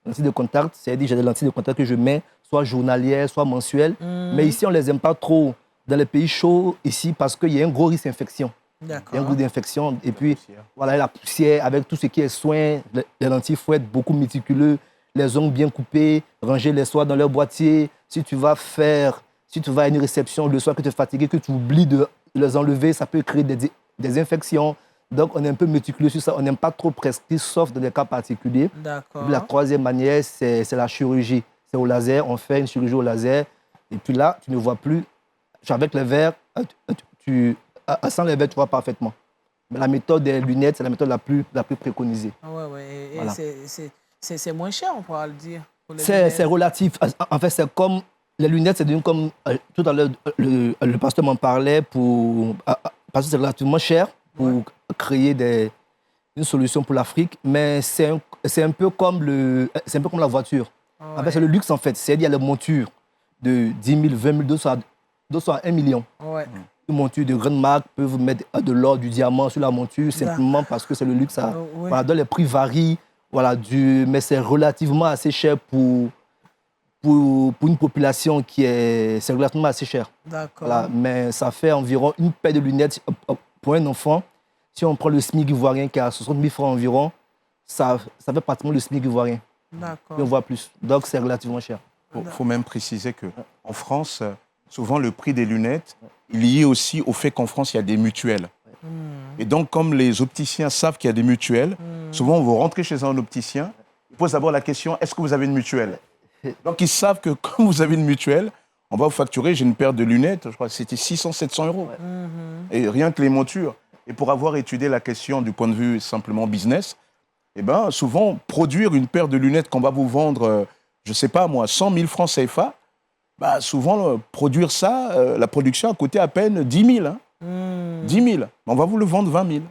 Les lentilles de contact, c'est-à-dire j'ai des lentilles de contact que je mets, soit journalières, soit mensuelles. Mais ici, on ne les aime pas trop dans les pays chauds, ici, parce qu'il y a un gros risque d'infection. Il y a un goût d'infection. Et puis, voilà, la poussière, avec tout ce qui est soin, les lentilles, il faut être beaucoup méticuleux, les ongles bien coupés, ranger les soirs dans leur boîtier. Si tu vas à une réception le soir que tu es fatigué, que tu oublies de les enlever, ça peut créer des infections. Donc, on est un peu méticuleux sur ça. On n'aime pas trop prescrire, sauf dans des cas particuliers. D'accord. Et puis, la troisième manière, c'est la chirurgie. C'est au laser. On fait une chirurgie au laser. Et puis là, tu ne vois plus. Avec les verres, sans les verres, tu vois parfaitement. Mais la méthode des lunettes, c'est la méthode la plus préconisée. Et voilà. C'est moins cher, on pourra le dire. C'est relatif. En fait, c'est comme... Les lunettes, c'est comme... Tout à l'heure, le pasteur m'en parlait parce que c'est relativement cher pour créer une solution pour l'Afrique. Mais c'est un peu comme la voiture. En fait, c'est le luxe, en fait. C'est-à-dire, il y a les montures de 10 000, 20 000, 200 à 1 million. Une monture de grande marque peut vous mettre de l'or, du diamant sur la monture, simplement parce que c'est le luxe. Voilà, donc les prix varient, voilà, mais c'est relativement assez cher pour une population c'est relativement assez cher. D'accord. Voilà, mais ça fait environ une paire de lunettes pour un enfant. Si on prend le SMIC ivoirien qui est à 60 000 francs environ, ça fait pratiquement le SMIC ivoirien. D'accord. Et on voit plus. Donc, c'est relativement cher. Il faut même préciser qu'en France, souvent, le prix des lunettes est lié aussi au fait qu'en France, il y a des mutuelles. Et donc, comme les opticiens savent qu'il y a des mutuelles, souvent, on va rentrer chez un opticien, il pose d'abord la question, est-ce que vous avez une mutuelle? Donc, ils savent que comme vous avez une mutuelle, on va vous facturer, j'ai une paire de lunettes, je crois que c'était 600, 700 euros. Et rien que les montures. Et pour avoir étudié la question du point de vue simplement business, eh ben, souvent, produire une paire de lunettes qu'on va vous vendre, je ne sais pas moi, 100 000 francs CFA, bah, souvent, produire ça, la production a coûté à peine 10 000. 10 000. On va vous le vendre 20 000.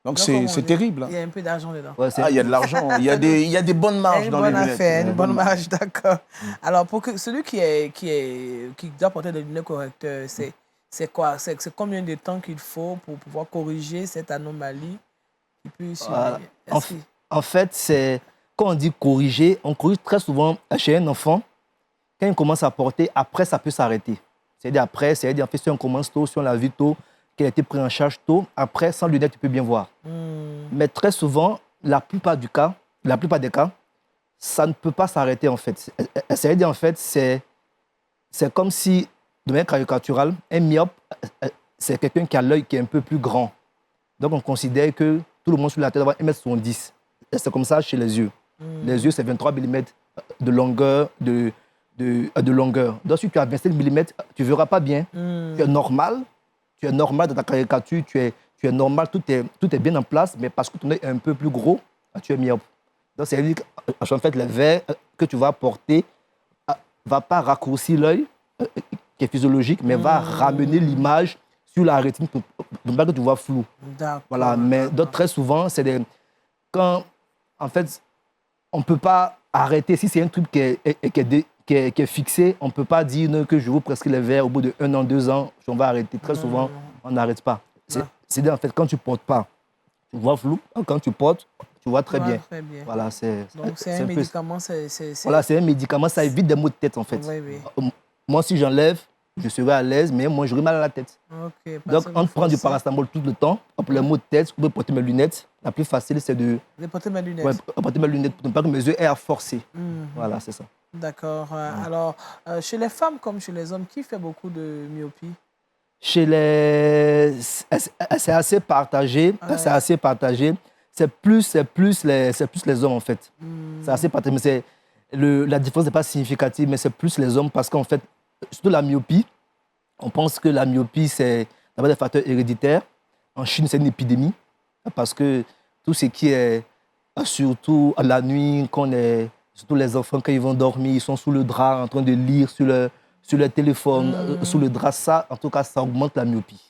Donc c'est terrible. Il y a un peu d'argent dedans. Ouais, il y a de l'argent. Il y a des bonnes marges dans les lunettes. Une bonne marge, d'accord. Alors, pour que celui qui doit porter des lunettes correcteurs, c'est quoi? C'est combien de temps qu'il faut pour pouvoir corriger cette anomalie qui peut en fait, quand on dit corriger, on corrige très souvent chez un enfant. Quand il commence à porter, après, ça peut s'arrêter. C'est-à-dire après, en fait, si on commence tôt, si on l'a vu tôt, qu'elle a été prise en charge tôt, après, sans lunettes, tu peux bien voir. Mais très souvent, la plupart des cas, ça ne peut pas s'arrêter, en fait. C'est-à-dire, en fait, c'est comme si, de manière caricaturale, un myope, c'est quelqu'un qui a l'œil qui est un peu plus grand. Donc, on considère que tout le monde sur la tête doit avoir 1,70 m. C'est comme ça chez les yeux. Les yeux, c'est 23 mm de longueur, de longueur. Donc, si tu as 25 mm, tu ne verras pas bien. Tu es normal. Tu es normal dans ta caricature. Tu es normal. Tout est bien en place. Mais parce que ton œil est un peu plus gros, tu es myope. Donc, c'est-à-dire qu'en fait, le verre que tu vas porter ne va pas raccourcir l'œil, qui est physiologique, mais va ramener l'image sur la rétine pour pas que tu vois flou. Voilà. Mais donc, très souvent, quand, en fait, on ne peut pas arrêter. Si c'est un truc qui est fixé, on ne peut pas dire que je vous prescris les verres au bout de 1 an, 2 ans, on va arrêter. Très souvent, on n'arrête pas. C'est en fait, quand tu ne portes pas, tu vois flou. Quand tu portes, tu vois très bien. Voilà, donc, c'est un médicament. Voilà, c'est un médicament. Ça évite des maux de tête, en fait. Oui. Moi, si j'enlève, je serai à l'aise, mais moi, j'aurai mal à la tête. Donc, on prend du paracétamol tout le temps. Pour les maux de tête, je peux porter mes lunettes. La plus facile, c'est de porter mes lunettes. Ouais, porter mes lunettes pour ne pas que mes yeux aient à forcer. Voilà, c'est ça. D'accord. Alors, chez les femmes comme chez les hommes, qui fait beaucoup de myopie? C'est assez partagé. C'est assez partagé. C'est plus les hommes, en fait. C'est assez partagé. Mais la différence n'est pas significative, mais c'est plus les hommes parce qu'en fait, surtout la myopie, on pense que la myopie, c'est d'abord des facteurs héréditaires. En Chine, c'est une épidémie parce que tout ce qui est, surtout la nuit, surtout les enfants, quand ils vont dormir, ils sont sous le drap en train de lire sur le téléphone, sous le drap, ça, en tout cas, ça augmente la myopie.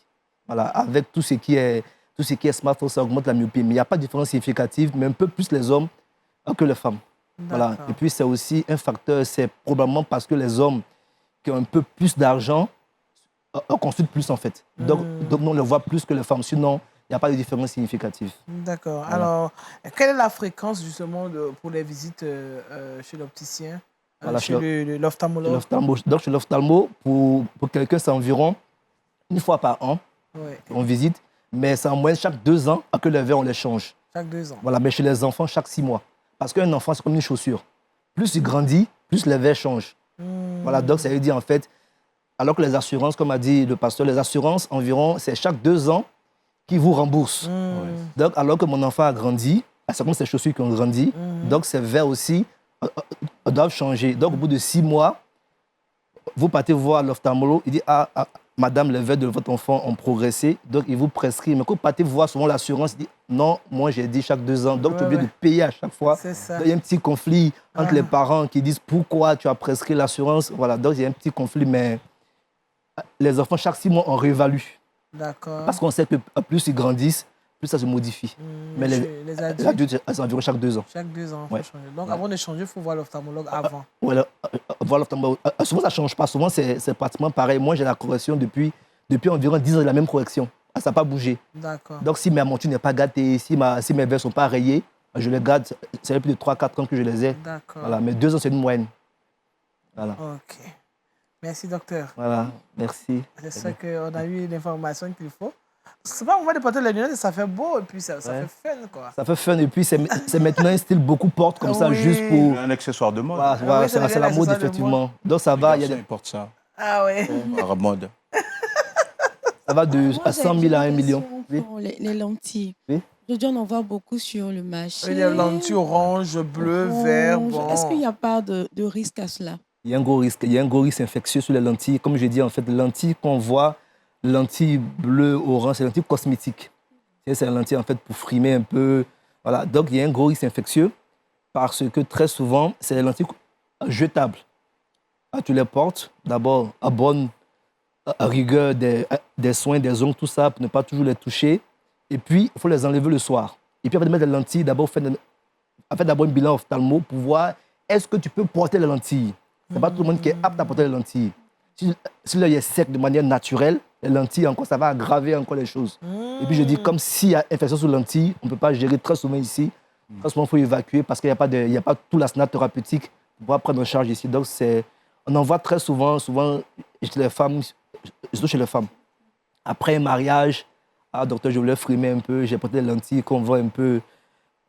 Voilà, avec tout ce qui est smartphone, ça augmente la myopie. Mais il n'y a pas de différence significative, mais un peu plus les hommes que les femmes. Voilà. Et puis, c'est aussi un facteur, c'est probablement parce que les hommes qui ont un peu plus d'argent consultent plus, en fait. Donc, nous, on les voit plus que les femmes. Sinon, il n'y a pas de différence significative. D'accord. Voilà. Alors, quelle est la fréquence, justement, pour les visites chez l'opticien, chez l'ophtalmologue? Donc, chez l'ophtalmo, pour quelqu'un, c'est environ 1 fois par an. On visite. Mais c'est en moyenne chaque 2 ans que les verres, on les change. Chaque 2 ans. Voilà, mais chez les enfants, chaque 6 mois. Parce qu'un enfant, c'est comme une chaussure. Plus il grandit, plus les verres changent. Voilà, donc ça veut dire en fait, alors que les assurances, comme a dit le pasteur, les assurances, environ, c'est chaque 2 ans qu'ils vous remboursent. Donc, alors que mon enfant a grandi, c'est comme ces chaussures qui ont grandi, donc ces verres aussi doivent changer. Donc, au bout de 6 mois, vous partez voir l'ophtalmologue, il dit madame, les verres de votre enfant ont progressé, donc il vous prescrit. Mais quand vous partez voir souvent l'assurance, il dit non, moi j'ai dit chaque 2 ans, donc tu es obligé de payer à chaque fois. Il y a un petit conflit entre les parents qui disent pourquoi tu as prescrit l'assurance. Voilà, donc il y a un petit conflit, mais les enfants, chaque 6 mois, on réévalue. D'accord. Parce qu'on sait que plus ils grandissent, plus ça se modifie. Mais les adultes, c'est environ chaque 2 ans. Chaque 2 ans, il faut changer. Donc avant de changer, il faut voir l'ophtalmologue avant. Voilà, voir l'ophtalmologue. Souvent, ça ne change pas. Souvent, c'est pratiquement pareil. Moi, j'ai la correction depuis environ 10 ans, j'ai la même correction. Ça n'a pas bougé. D'accord. Donc, si ma monture n'est pas gâtée, si mes verres ne sont pas rayés, je les garde. C'est plus de 3-4 ans que je les ai. D'accord. Voilà, mais 2 ans, c'est une moyenne. Voilà. OK. Merci, docteur. Voilà, merci. J'espère qu'on a eu l'information qu'il faut. Souvent, on va porter les lunettes et ça fait beau et puis ça fait fun, quoi. Ça fait fun et puis c'est maintenant un style beaucoup porte comme ça juste pour... Un accessoire de mode. Voilà, c'est la mode, effectivement. Donc ça va, il y a des... portent ça. Ah oui. Par mode. Ça va de 100 000 à 1 million. Pour les lentilles. Oui. Aujourd'hui, on en voit beaucoup sur le marché. Les lentilles orange, bleu, vert. Bon. Est-ce qu'il n'y a pas de risque à cela? Il y a un gros risque. Il y a un gros risque infectieux sur les lentilles. Comme je dis, en fait, les lentilles qu'on voit, lentilles bleues, orange, c'est des lentilles cosmétiques. C'est des lentilles, en fait, pour frimer un peu. Voilà. Donc, il y a un gros risque infectieux parce que très souvent, c'est les lentilles jetables. Tu les portes, d'abord, à bonne rigueur des soins, des ongles, tout ça, pour ne pas toujours les toucher. Et puis, il faut les enlever le soir. Et puis, avant de mettre les lentilles, d'abord, faites d'abord un bilan ophtalmo pour voir est-ce que tu peux porter les lentilles. Ce n'est pas tout le monde qui est apte à porter les lentilles. Si l'œil est sec de manière naturelle, les lentilles, encore, ça va aggraver encore les choses. Et puis, je dis, comme s'il y a infection sur les lentilles, on ne peut pas gérer très souvent ici. Très souvent, il faut évacuer parce qu'il n'y a pas tout l'arsenal thérapeutique pour pouvoir prendre en charge ici. Donc, on en voit très souvent chez les femmes, surtout chez les femmes. Après un mariage, docteur, je voulais frimer un peu, j'ai porté des lentilles qu'on voit un peu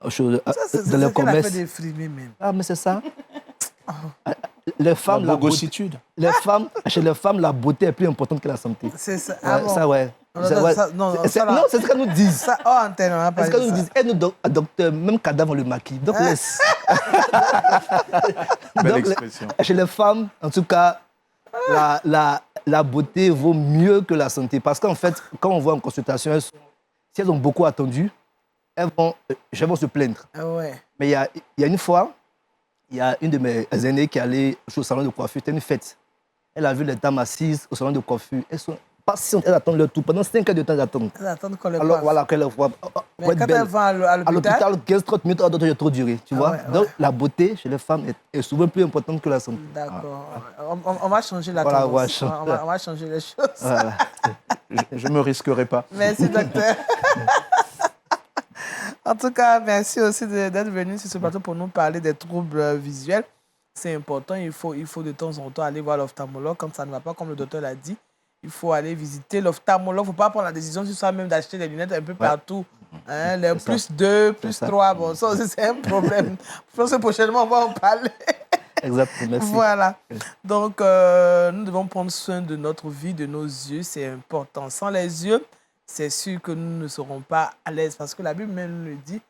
dans le commerce. Des frimer même. Ah, mais c'est ça. Les femmes, chez les femmes, la beauté est plus importante que la santé. C'est ça. Ah bon? Ça, ouais. Non, c'est ce qu'elles nous disent. Ça, antenne, on n'a pas C'est ce qu'elles nous disent. Et nous, docteur, même cadavre, on le maquille. Donc, laisse. Belle expression. Chez les femmes, en tout cas, la beauté vaut mieux que la santé. Parce qu'en fait, quand on voit en consultation, si elles ont beaucoup attendu, elles vont se plaindre. Ouais. Mais il y a une fois, il y a une de mes aînées qui est allée au salon de coiffure. C'était une fête. Elle a vu les dames assises au salon de coiffure. Elles sont patientes, elles attendent leur tour. Pendant 5 heures de temps, elles attendent. Elles attendent qu'on les Alors coiffe. voilà, qu'elles voient. Mais quand elles vont à l'hôpital... 15-30 minutes, elle doit trop durer. Tu vois? Ouais. Donc la beauté chez les femmes est souvent plus importante que la santé. D'accord. On va changer la Voilà, tendance. On va changer les choses. Voilà. Je ne me risquerai pas. Merci, docteur. En tout cas, merci aussi d'être venu sur ce plateau pour nous parler des troubles visuels. C'est important, il faut de temps en temps aller voir l'ophtalmologue quand ça ne va pas, comme le docteur l'a dit. Il faut aller visiter l'ophtalmologue. Il ne faut pas prendre la décision sur soi-même d'acheter des lunettes un peu partout. Hein, les plus 2, plus 3, bon, ça aussi, c'est un problème. Je pense que prochainement, on va en parler. Exactement, merci. Voilà. Donc, nous devons prendre soin de notre vie, de nos yeux. C'est important. Sans les yeux, c'est sûr que nous ne serons pas à l'aise. Parce que la Bible même le dit,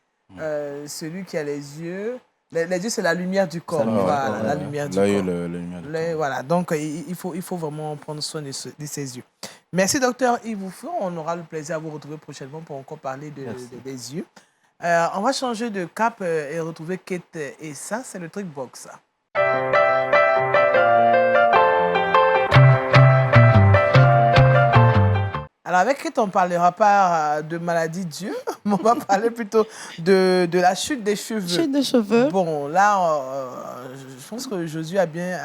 celui qui a les yeux... Les yeux, c'est la lumière du corps. Voilà, la lumière du corps. L'œil, la lumière du corps. Voilà, donc il faut vraiment prendre soin de ses yeux. Merci, docteur Yves Oufou. On aura le plaisir à vous retrouver prochainement pour encore parler des yeux. On va changer de cap et retrouver Kate et ça, c'est le truc box. Alors, avec Kate, on ne parlera pas de maladie Dieu, mais on va parler plutôt de la chute des cheveux. Chute de cheveux. Bon, là, je pense que Josué a bien...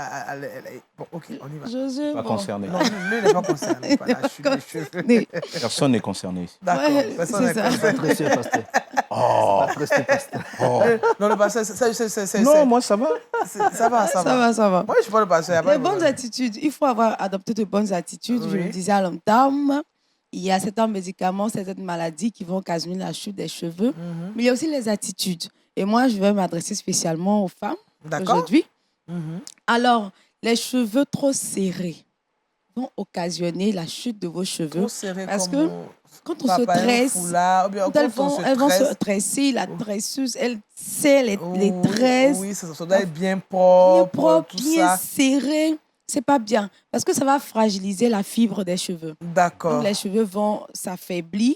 Bon, ok, on y va. Josué, Pas concerné. Non, lui, il n'est pas concerné par la chute des cheveux. Personne n'est concerné ici. D'accord, Ouais, personne n'est c'est ça. concerné. Très sûr, pasteur. Oh. Très sûr, pasteur. Non, le pasteur, c'est... Non, moi, ça va. Ça va. Ça va. Moi, je suis pas le pasteur. y a pas Les de bonnes problème. attitudes, il faut avoir adopté de bonnes attitudes. Je Oui. le disais à long terme, il y a certains médicaments, certaines maladies qui vont occasionner la chute des cheveux, mais il y a aussi les attitudes. Et moi, je vais m'adresser spécialement aux femmes D'accord. aujourd'hui. Mhm. Alors, les cheveux trop serrés vont occasionner la chute de vos cheveux. Trop serré Parce comme... que quand on se papaye, tresse, foulard, ou bien quand quand elles on vont se se tresse. tresser, la tresseuse, elle serre les tresses. Oui, ça doit être bien propre, Bien propre, tout bien ça. serré. C'est pas bien parce que ça va fragiliser la fibre des cheveux. D'accord. Donc, les cheveux vont s'affaiblir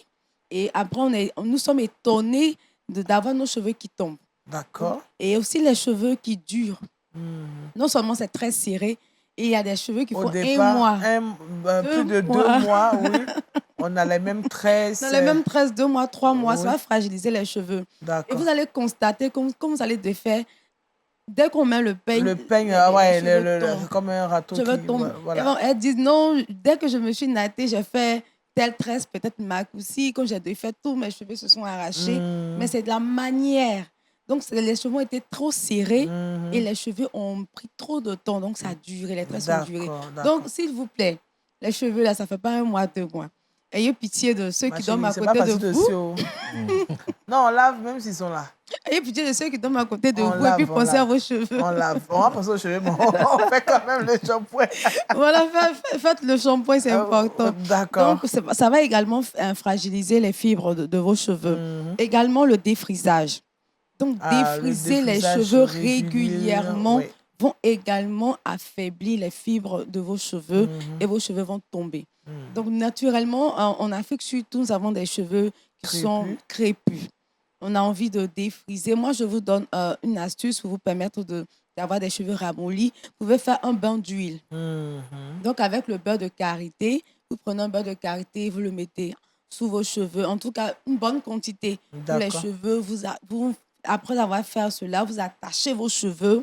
et après, nous sommes étonnés d'avoir nos cheveux qui tombent. D'accord. Et aussi les cheveux qui durent. Mhm. Non seulement c'est très serré, et il y a des cheveux qui Au font départ, un mois. plus de 2 mois. mois, oui. On a les mêmes tresses. Dans les mêmes 13, 2 mois, 3 mois, Oui. ça va fragiliser les cheveux. Et D'accord. vous allez constater, comme vous allez le faire, dès qu'on met le peigne, Le peigne, les ouais, cheveux tombent. c'est comme un râteau. cheveux qui- tombent. Voilà. Elles disent non, dès que je me suis nattée, j'ai fait telle tresse, peut-être ma aussi, quand j'ai fait tous mes cheveux se sont arrachés. Mhm. Mais c'est de la manière. Donc, les cheveux ont été trop serrés Mhm. et les cheveux ont pris trop de temps. Donc, ça a duré, les tresses ont duré. D'accord. Donc, s'il vous plaît, les cheveux, là, ça ne fait pas 1 mois, 2 mois. Ayez pitié de ceux qui dorment à c'est côté pas de facile vous. aussi. Non, on lave même s'ils sont là. Ayez pitié de ceux qui dorment à côté de On vous lave, et puis on pensez lave. à vos cheveux. On lave. On va penser aux cheveux, mais on fait quand même le shampoing. Voilà, faites le shampoing, c'est important. D'accord. Donc, ça va également fragiliser les fibres de vos cheveux. Également, le défrisage. Donc, défriser les cheveux régulièrement vont également affaiblir les fibres de vos cheveux et vos cheveux vont tomber. Donc, naturellement, en Afrique surtout, nous avons des cheveux qui sont crépus. On a envie de défriser. Moi, je vous donne une astuce pour vous permettre d'avoir des cheveux ramollis. Vous pouvez faire un bain d'huile. Donc, avec le beurre de karité, vous prenez un beurre de karité, vous le mettez sous vos cheveux. En tout cas, une bonne quantité pour les cheveux. Après avoir fait cela, vous attachez vos cheveux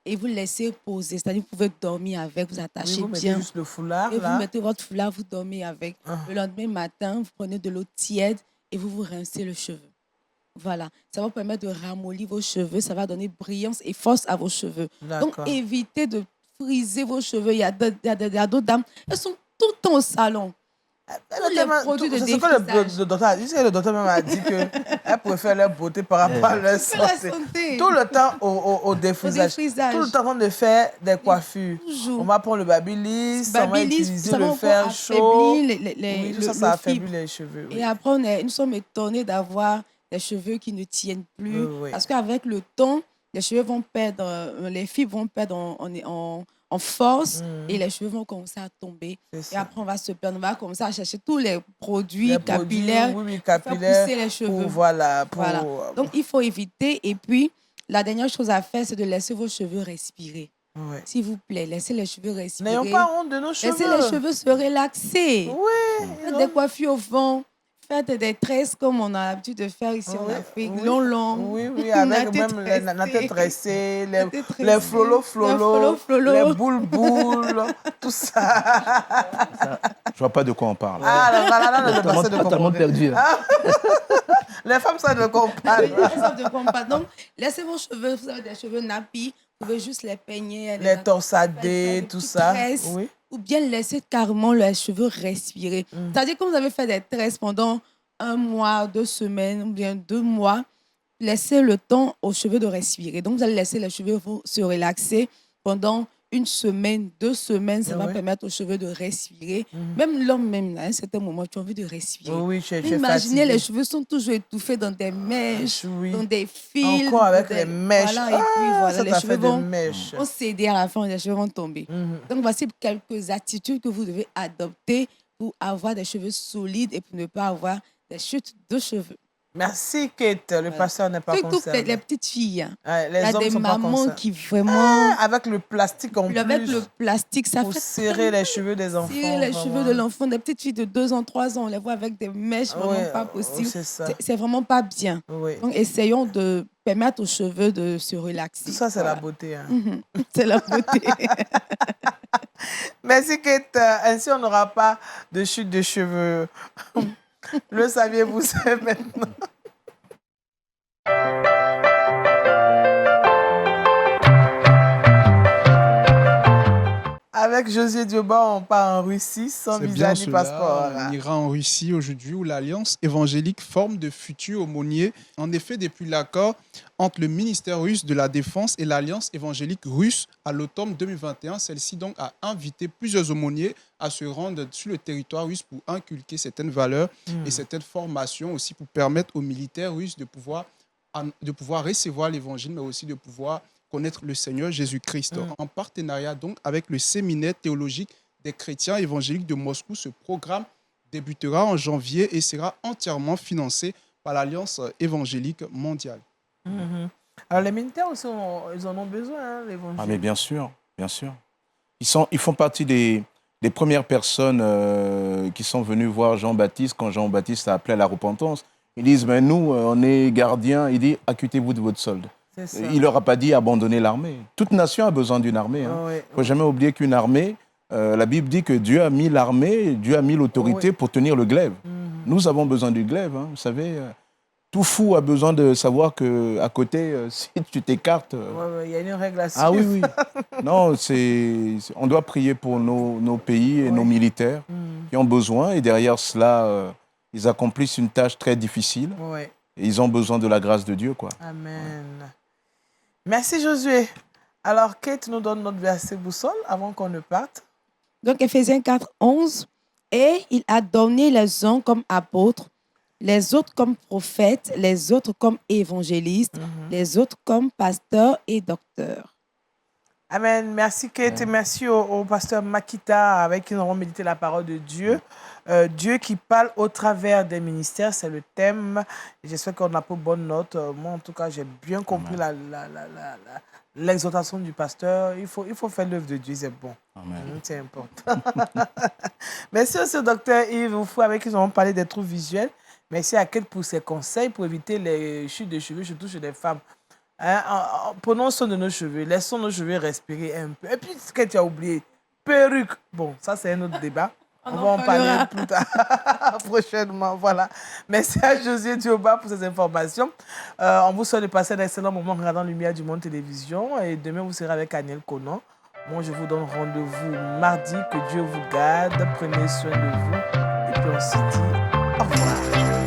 et vous laissez poser. C'est-à-dire, vous pouvez dormir avec, vous attachez vous bien. Mettez juste le foulard, et là. vous mettez votre foulard, vous dormez avec. Le lendemain matin, vous prenez de l'eau tiède et vous vous rincez le cheveu. Voilà, ça va vous permettre de ramollir vos cheveux, ça va donner brillance et force à vos cheveux. Donc, évitez de friser vos cheveux. Il y a d'autres dames, elles sont tout le temps au salon. Les produits de défrisage. Le docteur a dit, le docteur même a dit qu'elle préfère leur beauté par rapport à leur santé. Tout le temps au défrisage. Tout le temps avant de faire des coiffures. Toujours. On va prendre le babyliss, on va utiliser le fer chaud. Ça affaiblit les cheveux. Et après, nous sommes étonnés d'avoir des cheveux qui ne tiennent plus. Parce qu'avec le temps, les cheveux vont perdre, les fibres vont perdre en force et les cheveux vont commencer à tomber. Et après, on va se perdre, on va commencer à chercher tous les produits capillaires pour faire pousser les cheveux. Voilà. Donc, il faut éviter. Et puis, la dernière chose à faire, c'est de laisser vos cheveux respirer. S'il vous plaît, laissez les cheveux respirer. N'ayons pas honte de nos cheveux. Laissez les cheveux se relaxer. Faites des coiffures au vent. Faites des tresses comme on a l'habitude de faire ici en Afrique, long. Oui, avec même la tête tressée, les flolos, les boules, tout ça. Je vois pas de quoi on parle. Totalement perdu. Les femmes savent de quoi on parle. Donc, laissez vos cheveux, vous avez des cheveux nappis, vous pouvez juste les peigner. Les torsadés, tout ça. Ou bien laisser carrément les cheveux respirer. C'est-à-dire que vous avez fait des tresses pendant 1 mois, 2 semaines, ou bien 2 mois, laissez le temps aux cheveux de respirer. Donc, vous allez laisser les cheveux se relaxer pendant 1 semaine, 2 semaines. Ça va permettre aux cheveux de respirer. Même l'homme, à un certain moment, tu as envie de respirer. Imaginez, les cheveux sont toujours étouffés dans des mèches, dans des fils. Encore avec les mèches. Voilà, et puis les cheveux vont céder à la fin, les cheveux vont tomber. Donc, voici quelques attitudes que vous devez adopter pour avoir des cheveux solides et pour ne pas avoir des chutes de cheveux. Merci, Kate. Le pasteur n'est pas concerné. Surtout les petites filles. Les hommes des sont pas mamans qui vraiment... avec le plastique en plus. Avec le plastique, ça pour fait... serrer les cheveux des enfants. Serrer les cheveux de l'enfant. Des petites filles de 2 ans, 3 ans, on les voit avec des mèches vraiment pas possibles. C'est vraiment pas bien. Donc, essayons de permettre aux cheveux de se relaxer. Tout ça, c'est la beauté. C'est la beauté. Merci, Kate. Ainsi, on n'aura pas de chute de cheveux. Le saviez-vous, c'est maintenant. Avec Josué Dioba, on part en Russie sans visa ni passeport. On ira en Russie aujourd'hui où l'Alliance évangélique forme de futurs aumôniers. En effet, depuis l'accord entre le ministère russe de la Défense et l'Alliance évangélique russe à l'automne 2021, celle-ci donc a invité plusieurs aumôniers à se rendre sur le territoire russe pour inculquer certaines valeurs et certaines formations aussi pour permettre aux militaires russes de pouvoir recevoir l'évangile, mais aussi de pouvoir connaître le Seigneur Jésus-Christ. En partenariat donc avec le séminaire théologique des chrétiens évangéliques de Moscou, ce programme débutera en janvier et sera entièrement financé par l'Alliance évangélique mondiale. Alors les militaires aussi, ils en ont besoin, l'évangile. Ah mais bien sûr. Ils font partie des premières personnes qui sont venues voir Jean-Baptiste quand Jean-Baptiste a appelé à la repentance. Ils disent, mais nous, on est gardiens. Il dit, acquittez-vous de votre solde. Il ne leur a pas dit abandonner l'armée. Toute nation a besoin d'une armée. Il ne faut jamais oublier qu'une armée, la Bible dit que Dieu a mis l'armée, Dieu a mis l'autorité pour tenir le glaive. Nous avons besoin du glaive. Vous savez, tout fou a besoin de savoir qu'à côté, si tu t'écartes... Il y a une règle à suivre. Ah oui. Non, on doit prier pour nos pays et nos militaires qui ont besoin. Et derrière cela, ils accomplissent une tâche très difficile. Et ils ont besoin de la grâce de Dieu, quoi. Amen. Merci, Josué. Alors, Kate nous donne notre verset boussole avant qu'on ne parte. Donc, Éphésiens 4, 11. Et il a donné les uns comme apôtres, les autres comme prophètes, les autres comme évangélistes, les autres comme pasteurs et docteurs. Amen. Merci Kate et merci au pasteur Makita avec qui nous avons médité la parole de Dieu. Dieu qui parle au travers des ministères, c'est le thème. J'espère qu'on a pris bonne note. Moi, en tout cas, j'ai bien compris l'exhortation du pasteur. Il faut faire l'œuvre de Dieu, c'est bon. Amen. C'est important. Merci aussi au docteur Yves Oufou avec qui nous avons parlé des troubles visuels. Merci à Kate pour ses conseils pour éviter les chutes de cheveux, surtout chez les femmes. Prenons soin de nos cheveux, laissons nos cheveux respirer un peu. Et puis, ce que tu as oublié, perruque. Bon, ça, c'est un autre débat. On va en parler plus tard, prochainement. Voilà. Merci à Josué Dioba pour ces informations. On vous souhaite de passer un excellent moment en regardant Lumière du Monde Télévision. Et demain, vous serez avec Aniel Conan. Moi, je vous donne rendez-vous mardi. Que Dieu vous garde. Prenez soin de vous. Et puis, on se dit au revoir.